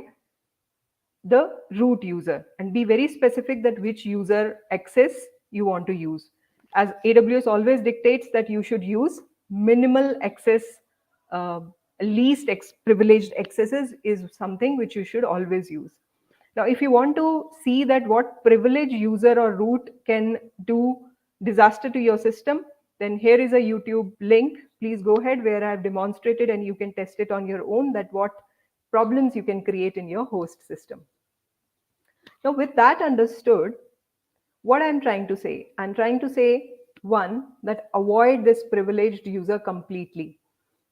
the root user and be very specific that which user access you want to use. As AWS always dictates that you should use minimal access, uh, privileged accesses is something which you should always use. Now, if you want to see that what privileged user or root can do disaster to your system, then here is a YouTube link. Please go ahead where I have demonstrated and you can test it on your own that what problems you can create in your host system. Now, with that understood, what I'm trying to say? I'm trying to say, one, that avoid this privileged user completely.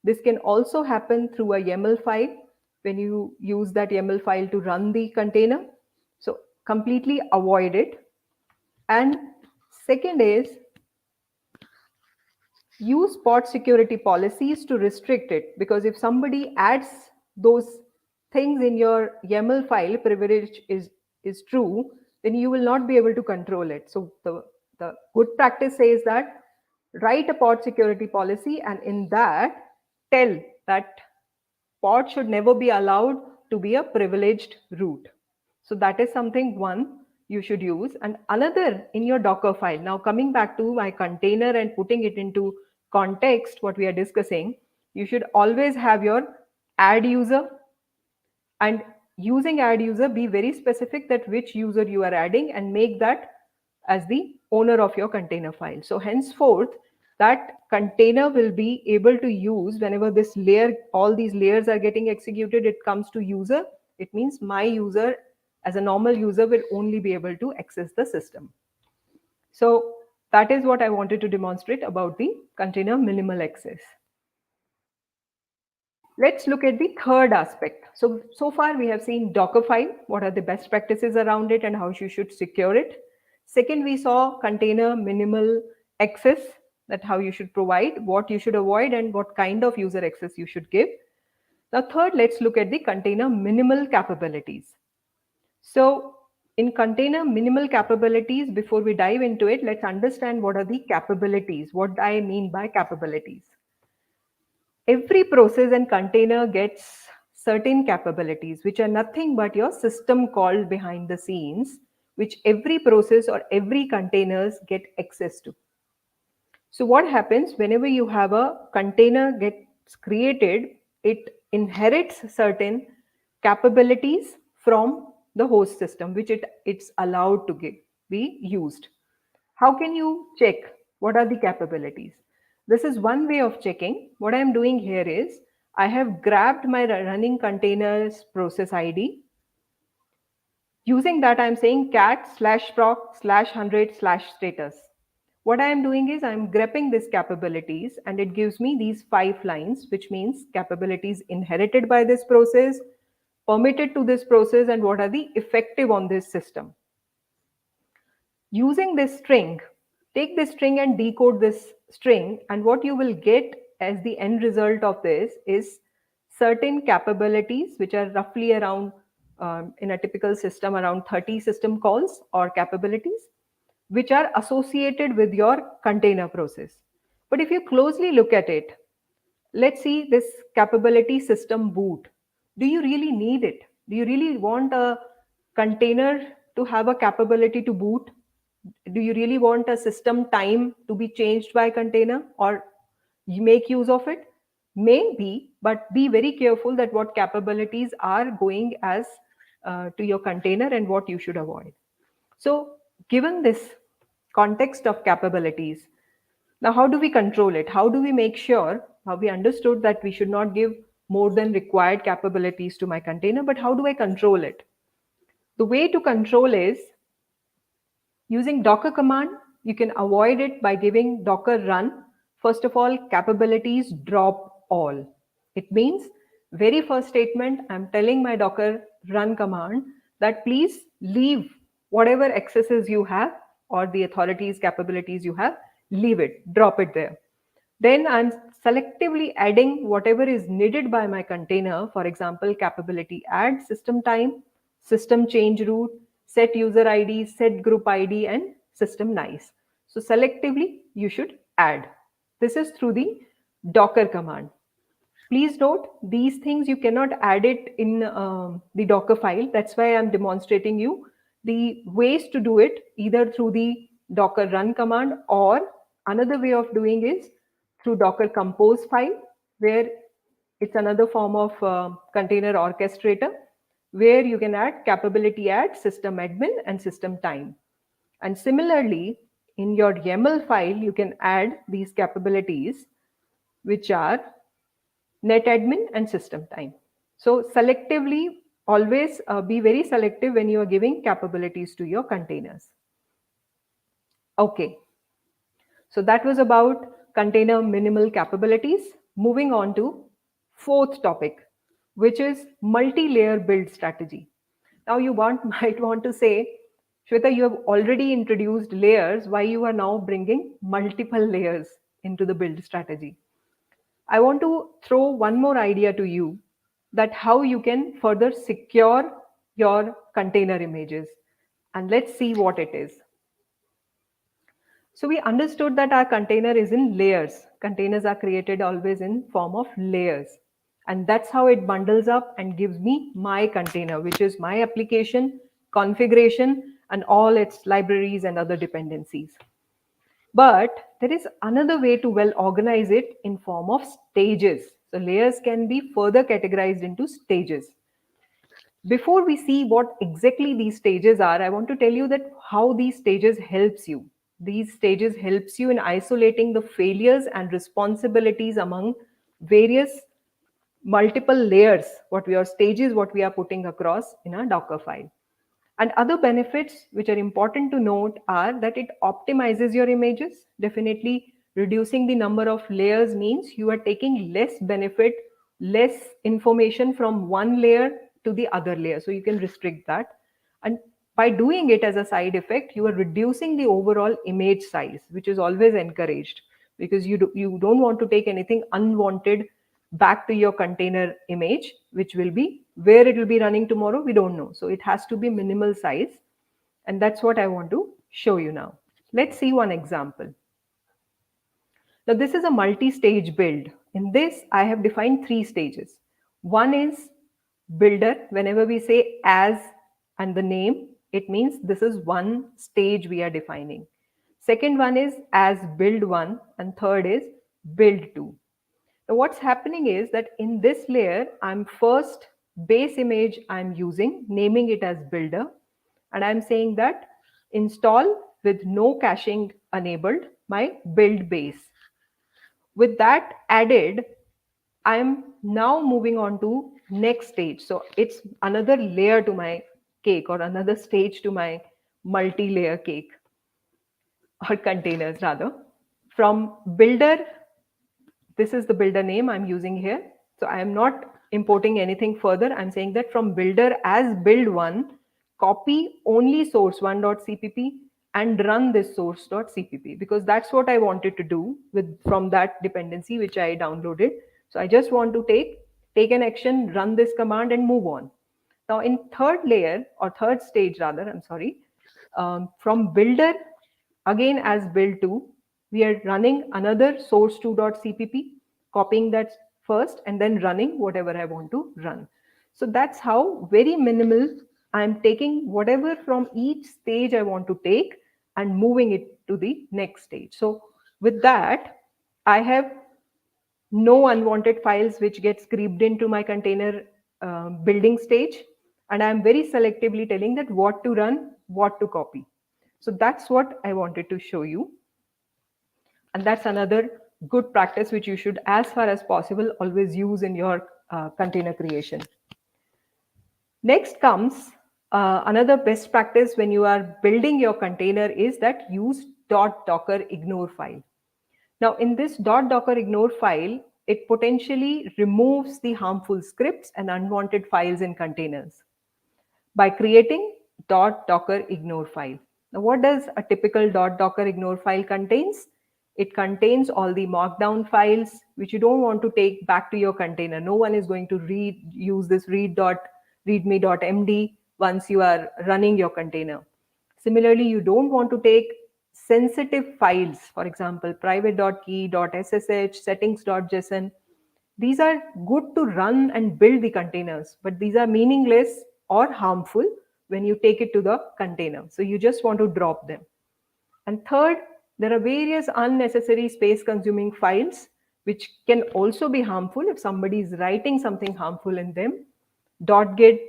This can also happen through a YAML file when you use that YAML file to run the container. So completely avoid it. And second is use pod security policies to restrict it, because if somebody adds those things in your YAML file, privilege is true, then you will not be able to control it. So the good practice says that write a pod security policy and in that tell that pod should never be allowed to be a privileged root. So that is something one you should use. And another in your Docker file. Now coming back to my container and putting it into context, what we are discussing, you should always have your add user, and using add user, be very specific that which user you are adding and make that as the owner of your container file. So henceforth, that container will be able to use whenever this layer, all these layers are getting executed, it comes to user. It means my user as a normal user will only be able to access the system. So that is what I wanted to demonstrate about the container minimal access. Let's look at the third aspect. So far we have seen Docker file, what are the best practices around it and how you should secure it. Second, we saw container minimal access, that how you should provide, what you should avoid and what kind of user access you should give. Now third, let's look at the container minimal capabilities. So in container minimal capabilities, before we dive into it, let's understand what are the capabilities, what I mean by capabilities. Every process and container gets certain capabilities, which are nothing but your system call behind the scenes, which every process or every containers get access to. So what happens whenever you have a container gets created, it inherits certain capabilities from the host system, which it's allowed to be used. How can you check what are the capabilities? This is one way of checking. What I'm doing here is I have grabbed my running containers process ID. Using that, I'm saying cat/proc/100/status. What I am doing is I'm grepping these capabilities and it gives me these 5 lines, which means capabilities inherited by this process, permitted to this process, and what are the effective on this system. Using this string, take this string and decode this string, and what you will get as the end result of this is certain capabilities which are roughly around in a typical system around 30 system calls or capabilities which are associated with your container process. But if you closely look at it, let's see this capability system boot. Do you really need it? Do you really want a container to have a capability to boot? Do you really want a system time to be changed by container or you make use of it? Maybe, but be very careful that what capabilities are going as to your container and what you should avoid. So given this context of capabilities, now how do we control it? How do we make sure, how we understood that we should not give more than required capabilities to my container, but how do I control it? The way to control is using Docker command. You can avoid it by giving Docker run. First of all, capabilities drop all. It means very first statement, I'm telling my Docker run command that please leave whatever accesses you have or the authorities capabilities you have, leave it, drop it there. Then I'm selectively adding whatever is needed by my container. For example, capability add, system time, system change root, set user ID, set group ID, and system nice. So selectively you should add. This is through the Docker command. Please note these things you cannot add it in the Docker file. That's why I'm demonstrating you the ways to do it either through the Docker run command or another way of doing is through Docker compose file, where it's another form of container orchestrator where you can add capability add, system admin, and system time. And similarly, in your YAML file, you can add these capabilities, which are net admin and system time. So selectively, always be very selective when you are giving capabilities to your containers. Okay, so that was about container minimal capabilities. Moving on to fourth topic, which is multi-layer build strategy. Now you might want to say, Shweta, you have already introduced layers. Why you are now bringing multiple layers into the build strategy? I want to throw one more idea to you, that how you can further secure your container images. And let's see what it is. So we understood that our container is in layers. Containers are created always in form of layers. And that's how it bundles up and gives me my container, which is my application, configuration, and all its libraries and other dependencies. But there is another way to well organize it in form of stages. So layers can be further categorized into stages. Before we see what exactly these stages are, I want to tell you that how these stages helps you. These stages helps you in isolating the failures and responsibilities among various multiple layers, what we are stages, what we are putting across in a Docker file. And other benefits which are important to note are that it optimizes your images. Definitely reducing the number of layers means you are taking less benefit, less information from one layer to the other layer. So you can restrict that. And by doing it as a side effect, you are reducing the overall image size, which is always encouraged, because you don't want to take anything unwanted back to your container image, which will be where it will be running tomorrow, we don't know. So it has to be minimal size. And that's what I want to show you now. Let's see one example. Now, this is a multi-stage build. In this, I have defined 3 stages. One is builder. Whenever we say as and the name, it means this is one stage we are defining. Second one is as build 1, and third is build 2. Now, what's happening is that in this layer, I'm first base image I'm using, naming it as builder, and I'm saying that install with no caching enabled my build base. With that added, I'm now moving on to next stage. So it's another layer to my cake, or another stage to my multi-layer cake, or containers rather. From builder, this is the builder name I'm using here. So I am not importing anything further. I'm saying that from builder as build one, copy only source1.cpp and run this source.cpp, because that's what I wanted to do with from that dependency which I downloaded. So I just want to take an action, run this command and move on. Now in third layer, or third stage rather, I'm sorry, from builder again as build 2, we are running another source2.cpp, copying that first and then running whatever I want to run. So that's how very minimal I'm taking whatever from each stage I want to take and moving it to the next stage. So with that, I have no unwanted files which gets creeped into my container building stage, and I'm very selectively telling that what to run, what to copy. So that's what I wanted to show you, and that's another good practice which you should, as far as possible, always use in your container creation. Next comes another best practice when you are building your container is that use .docker ignore file. Now, in this .docker ignore file, it potentially removes the harmful scripts and unwanted files in containers by creating .docker ignore file. Now, what does a typical .docker ignore file contains? It contains all the markdown files which you don't want to take back to your container. No one is going to use this readme.md once you are running your container. Similarly, you don't want to take sensitive files, for example, private.key, .ssh, settings.json. These are good to run and build the containers, but these are meaningless or harmful when you take it to the container. So you just want to drop them. And third, there are various unnecessary space consuming files which can also be harmful if somebody is writing something harmful in them. .git,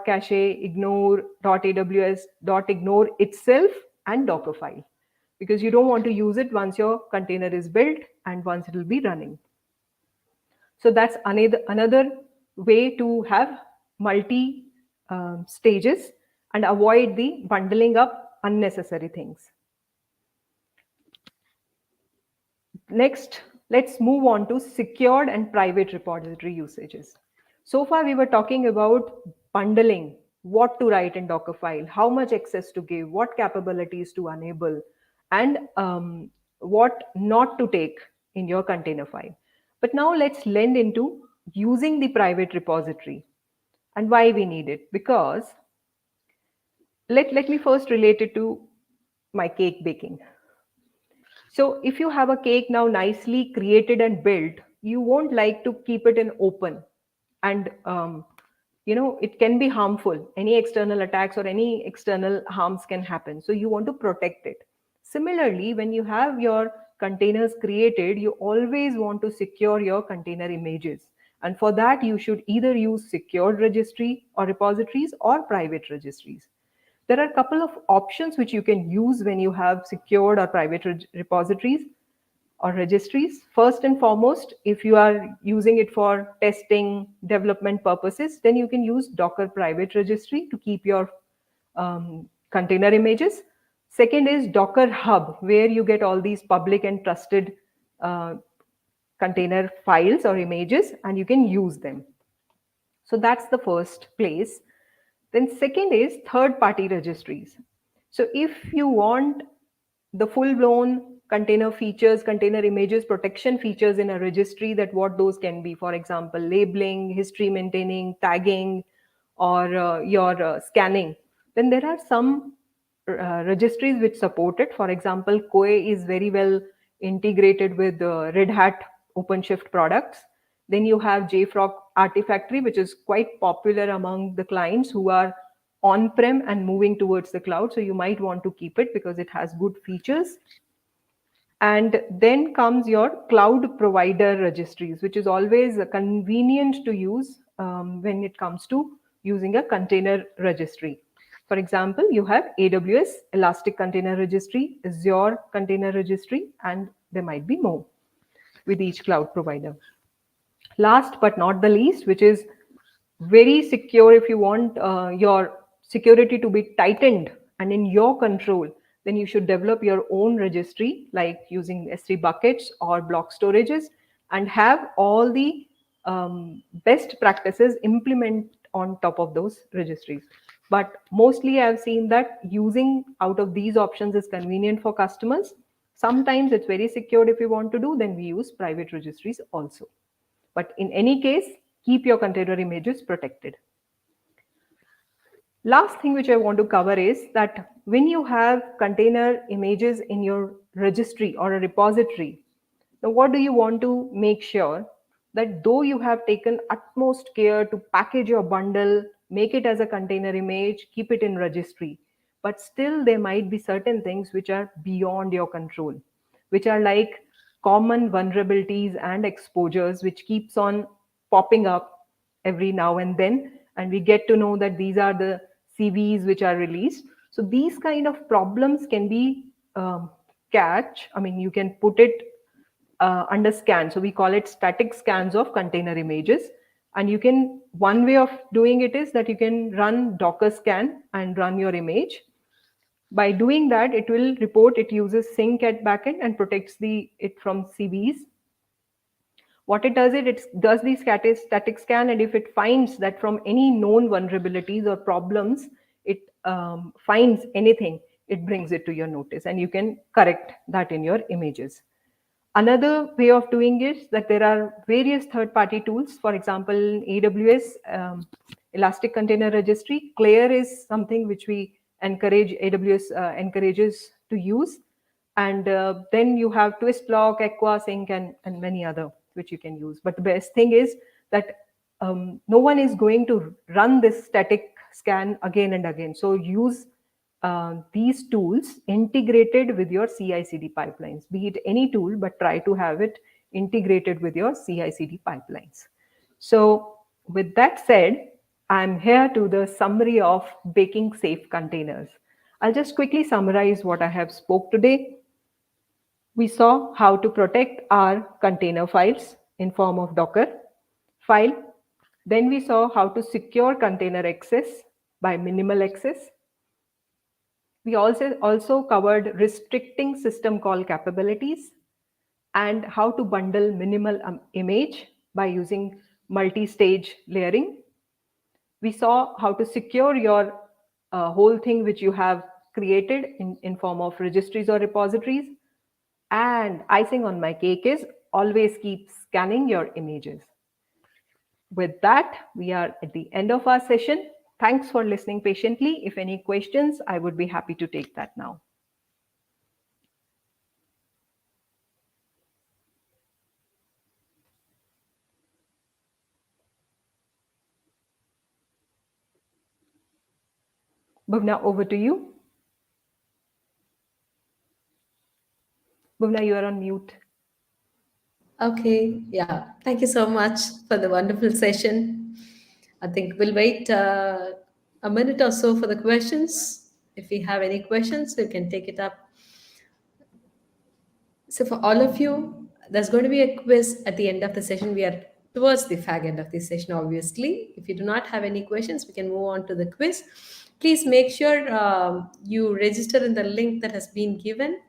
.cache, ignore, .aws, .ignore itself, and Dockerfile, because you don't want to use it once your container is built and once it will be running. So that's another way to have multi stages and avoid the bundling up unnecessary things. Next, let's move on to secured and private repository usages. So far, we were talking about bundling, what to write in Dockerfile, how much access to give, what capabilities to enable, and what not to take in your container file. But now let's lend into using the private repository and why we need it. Because let me first relate it to my cake baking. So if you have a cake now nicely created and built, you won't like to keep it in open, and it can be harmful. Any external attacks or any external harms can happen. So you want to protect it. Similarly, when you have your containers created, you always want to secure your container images. And for that, you should either use secured registry or repositories or private registries. There are a couple of options which you can use when you have secured or private repositories or registries. First and foremost, if you are using it for testing, development purposes, then you can use Docker Private Registry to keep your container images. Second is Docker Hub, where you get all these public and trusted uh, container files or images and you can use them. So that's the first place. Then second is third party registries. So if you want the full blown container features, container images, protection features in a registry, that what those can be, for example, labeling, history maintaining, tagging, or your scanning, then there are some registries which support it. For example, Koe is very well integrated with Red Hat OpenShift products. Then you have JFrog Artifactory, which is quite popular among the clients who are on-prem and moving towards the cloud. So you might want to keep it because it has good features. And then comes your cloud provider registries, which is always convenient to use when it comes to using a container registry. For example, you have AWS Elastic Container Registry, Azure Container Registry, and there might be more with each cloud provider. Last but not the least, which is very secure, if you want your security to be tightened and in your control, then you should develop your own registry, like using S3 buckets or block storages, and have all the best practices implement on top of those registries. But mostly I've seen that using out of these options is convenient for customers. Sometimes it's very secure. If you want to do, then we use private registries also. But in any case, keep your container images protected. Last thing which I want to cover is that when you have container images in your registry or a repository, now what do you want to make sure that though you have taken utmost care to package your bundle, make it as a container image, keep it in registry, but still there might be certain things which are beyond your control, which are like common vulnerabilities and exposures which keeps on popping up every now and then, and we get to know that these are the CVs which are released. So these kind of problems can be you can put it under scan. So we call it static scans of container images. And you can, one way of doing it is that you can run Docker scan and run your image. By doing that, it will report, it uses sync at backend and protects it from CVs. What it does, it does the static scan, and if it finds that from any known vulnerabilities or problems, it finds anything, it brings it to your notice, and you can correct that in your images. Another way of doing it is that there are various third-party tools. For example, AWS Elastic Container Registry, Claire is something which we encourage, AWS encourages to use. And then you have Twistlock, Aquasync, and many other which you can use. But the best thing is that no one is going to run this static scan again and again. So use these tools integrated with your CI/CD pipelines. Be it any tool, but try to have it integrated with your CI/CD pipelines. So with that said, I'm here to the summary of baking safe containers. I'll just quickly summarize what I have spoke today. We saw how to protect our container files in form of Docker file. Then we saw how to secure container access by minimal access. We also covered restricting system call capabilities and how to bundle minimal image by using multi-stage layering. We saw how to secure your whole thing which you have created in form of registries or repositories. And icing on my cake is always keep scanning your images. With that, we are at the end of our session. Thanks for listening patiently. If any questions, I would be happy to take that now. Bhuvna, over to you. Bhuvna, you are on mute. Okay, yeah. Thank you so much for the wonderful session. I think we'll wait a minute or so for the questions. If we have any questions, we can take it up. So for all of you, there's going to be a quiz at the end of the session. We are towards the fag end of the session, obviously. If you do not have any questions, we can move on to the quiz. Please make sure you register in the link that has been given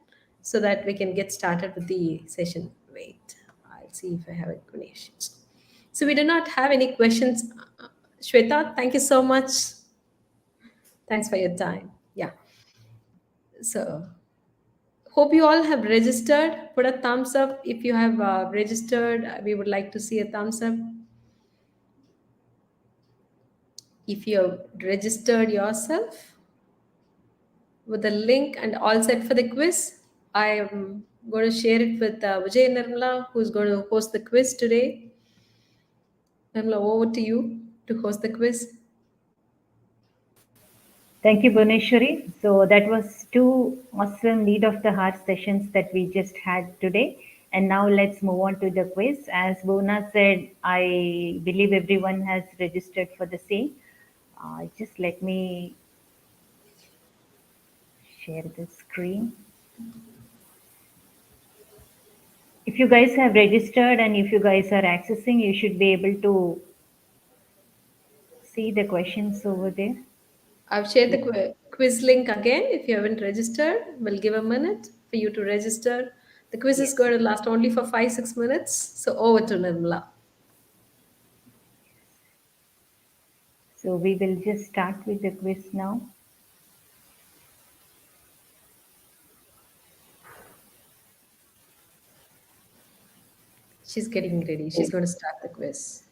so that we can get started with the session. Wait, I'll see if I have any questions. So we do not have any questions. Shweta, thank you so much. Thanks for your time. Yeah. So hope you all have registered. Put a thumbs up if you have registered. We would like to see a thumbs up. If you have registered yourself with the link and all set for the quiz, I am going to share it with Vijay Nirmala, who's going to host the quiz today. Nirmala, over to you to host the quiz. Thank you, Bhuneshwari. So that was two awesome lead of the heart sessions that we just had today. And now let's move on to the quiz. As Bhuna said, I believe everyone has registered for the same. Just let me share the screen. If you guys have registered and if you guys are accessing, you should be able to see the questions over there. I've shared the quiz link again. If you haven't registered, we'll give a minute for you to register. The quiz is Yes. going to last only for 5-6 minutes. So over to Nirmala. So we will just start with the quiz now. She's getting ready. She's going to start the quiz.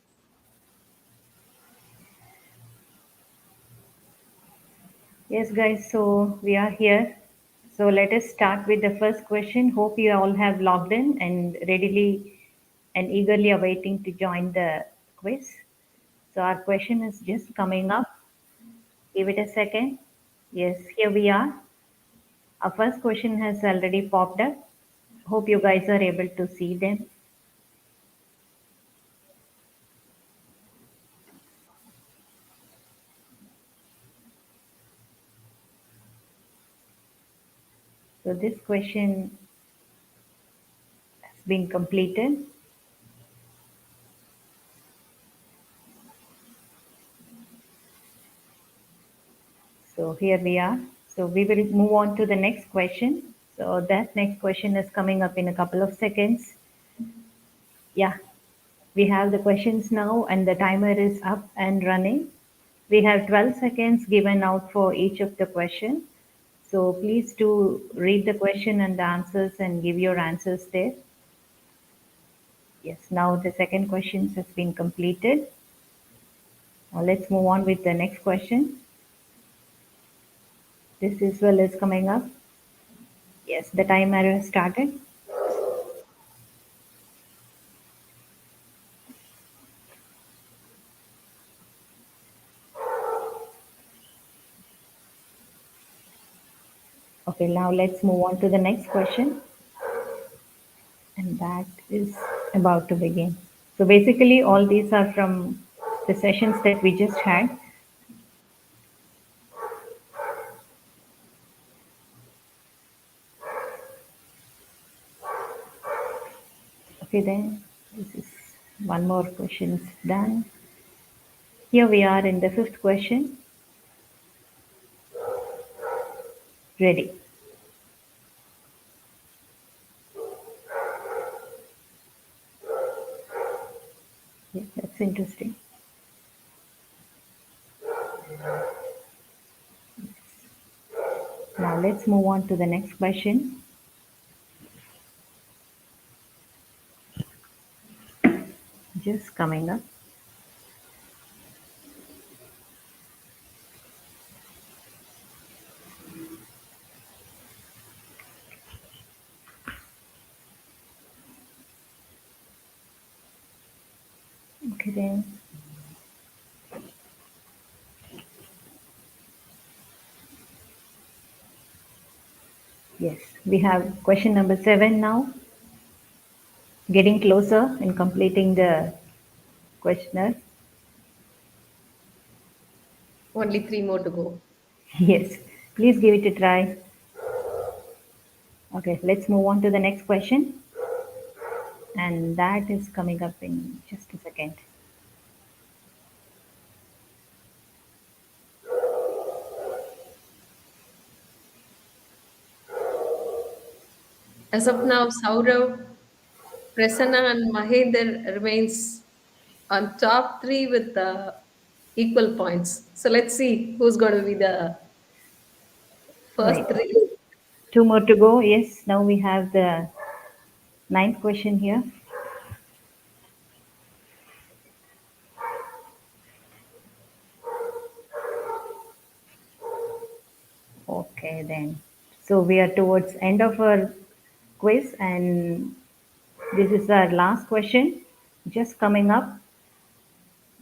Yes, guys, so we are here. So let us start with the first question. Hope you all have logged in and readily and eagerly awaiting to join the quiz. So our question is just coming up. Give it a second. Yes, here we are. Our first question has already popped up. Hope you guys are able to see them. So this question has been completed. So here we are. So we will move on to the next question. So that next question is coming up in a couple of seconds. Yeah, we have the questions now and the timer is up and running. We have 12 seconds given out for each of the question. So please do read the question and the answers and give your answers there. Yes, now the second question has been completed. Now let's move on with the next question. This as well is coming up. Yes, the timer has started. Okay, now let's move on to the next question. And that is about to begin. So basically all these are from the sessions that we just had. Okay, then this is one more question is done. Here we are in the fifth question. Ready. Yeah, that's interesting. Now let's move on to the next question. Just coming up. Okay, then. Yes, we have question number 7 now. Getting closer in completing the questionnaire. Only 3 more to go. Yes, Please give it a try. Okay, let's move on to the next question. And that is coming up in just a second. As of now, Saurav, Prasanna, and Mahendra remains on top three with equal points. So let's see who's going to be the first Right. three. Two more to go. Yes, now we have the ninth question here. Okay, then. So we are towards end of our quiz, and this is our last question. Just coming up.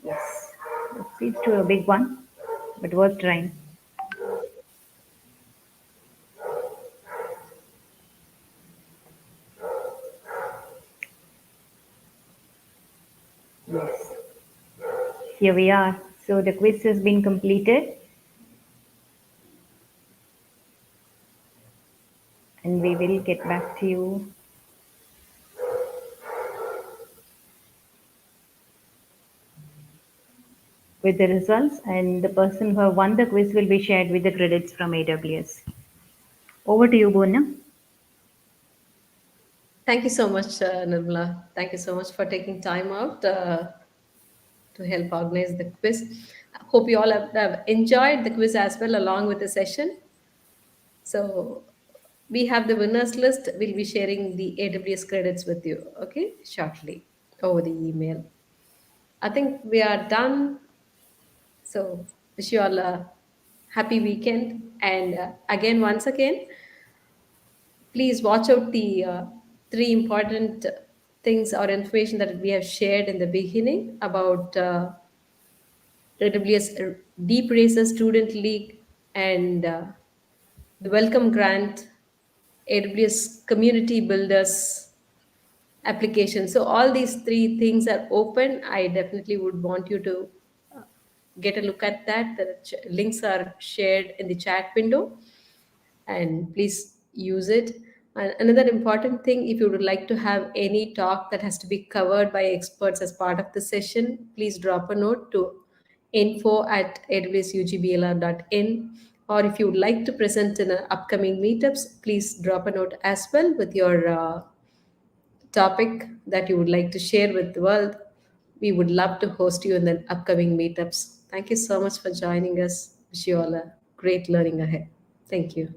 Yes, it seems to a big one, but worth trying. Yes, here we are. So the quiz has been completed, and we will get back to you with the results, and the person who have won the quiz will be shared with the credits from AWS. Over to you, Bonna. Thank you so much, Nirmala. Thank you so much for taking time out to help organize the quiz. I hope you all have enjoyed the quiz as well along with the session. So we have the winners list. We'll be sharing the AWS credits with you, okay, shortly over the email. I think we are done. So wish you all a happy weekend. And again, once again, please watch out the three important things or information that we have shared in the beginning about AWS Deep Racer Student League and the Welcome Grant, AWS Community Builders application. So all these three things are open. I definitely would want you to get a look at that. The links are shared in the chat window, and please use it. And another important thing, if you would like to have any talk that has to be covered by experts as part of the session, please drop a note to info@awsugbl.in. Or if you would like to present in upcoming meetups, please drop a note as well with your topic that you would like to share with the world. We would love to host you in the upcoming meetups. Thank you so much for joining us. Wish you all a great learning ahead. Thank you.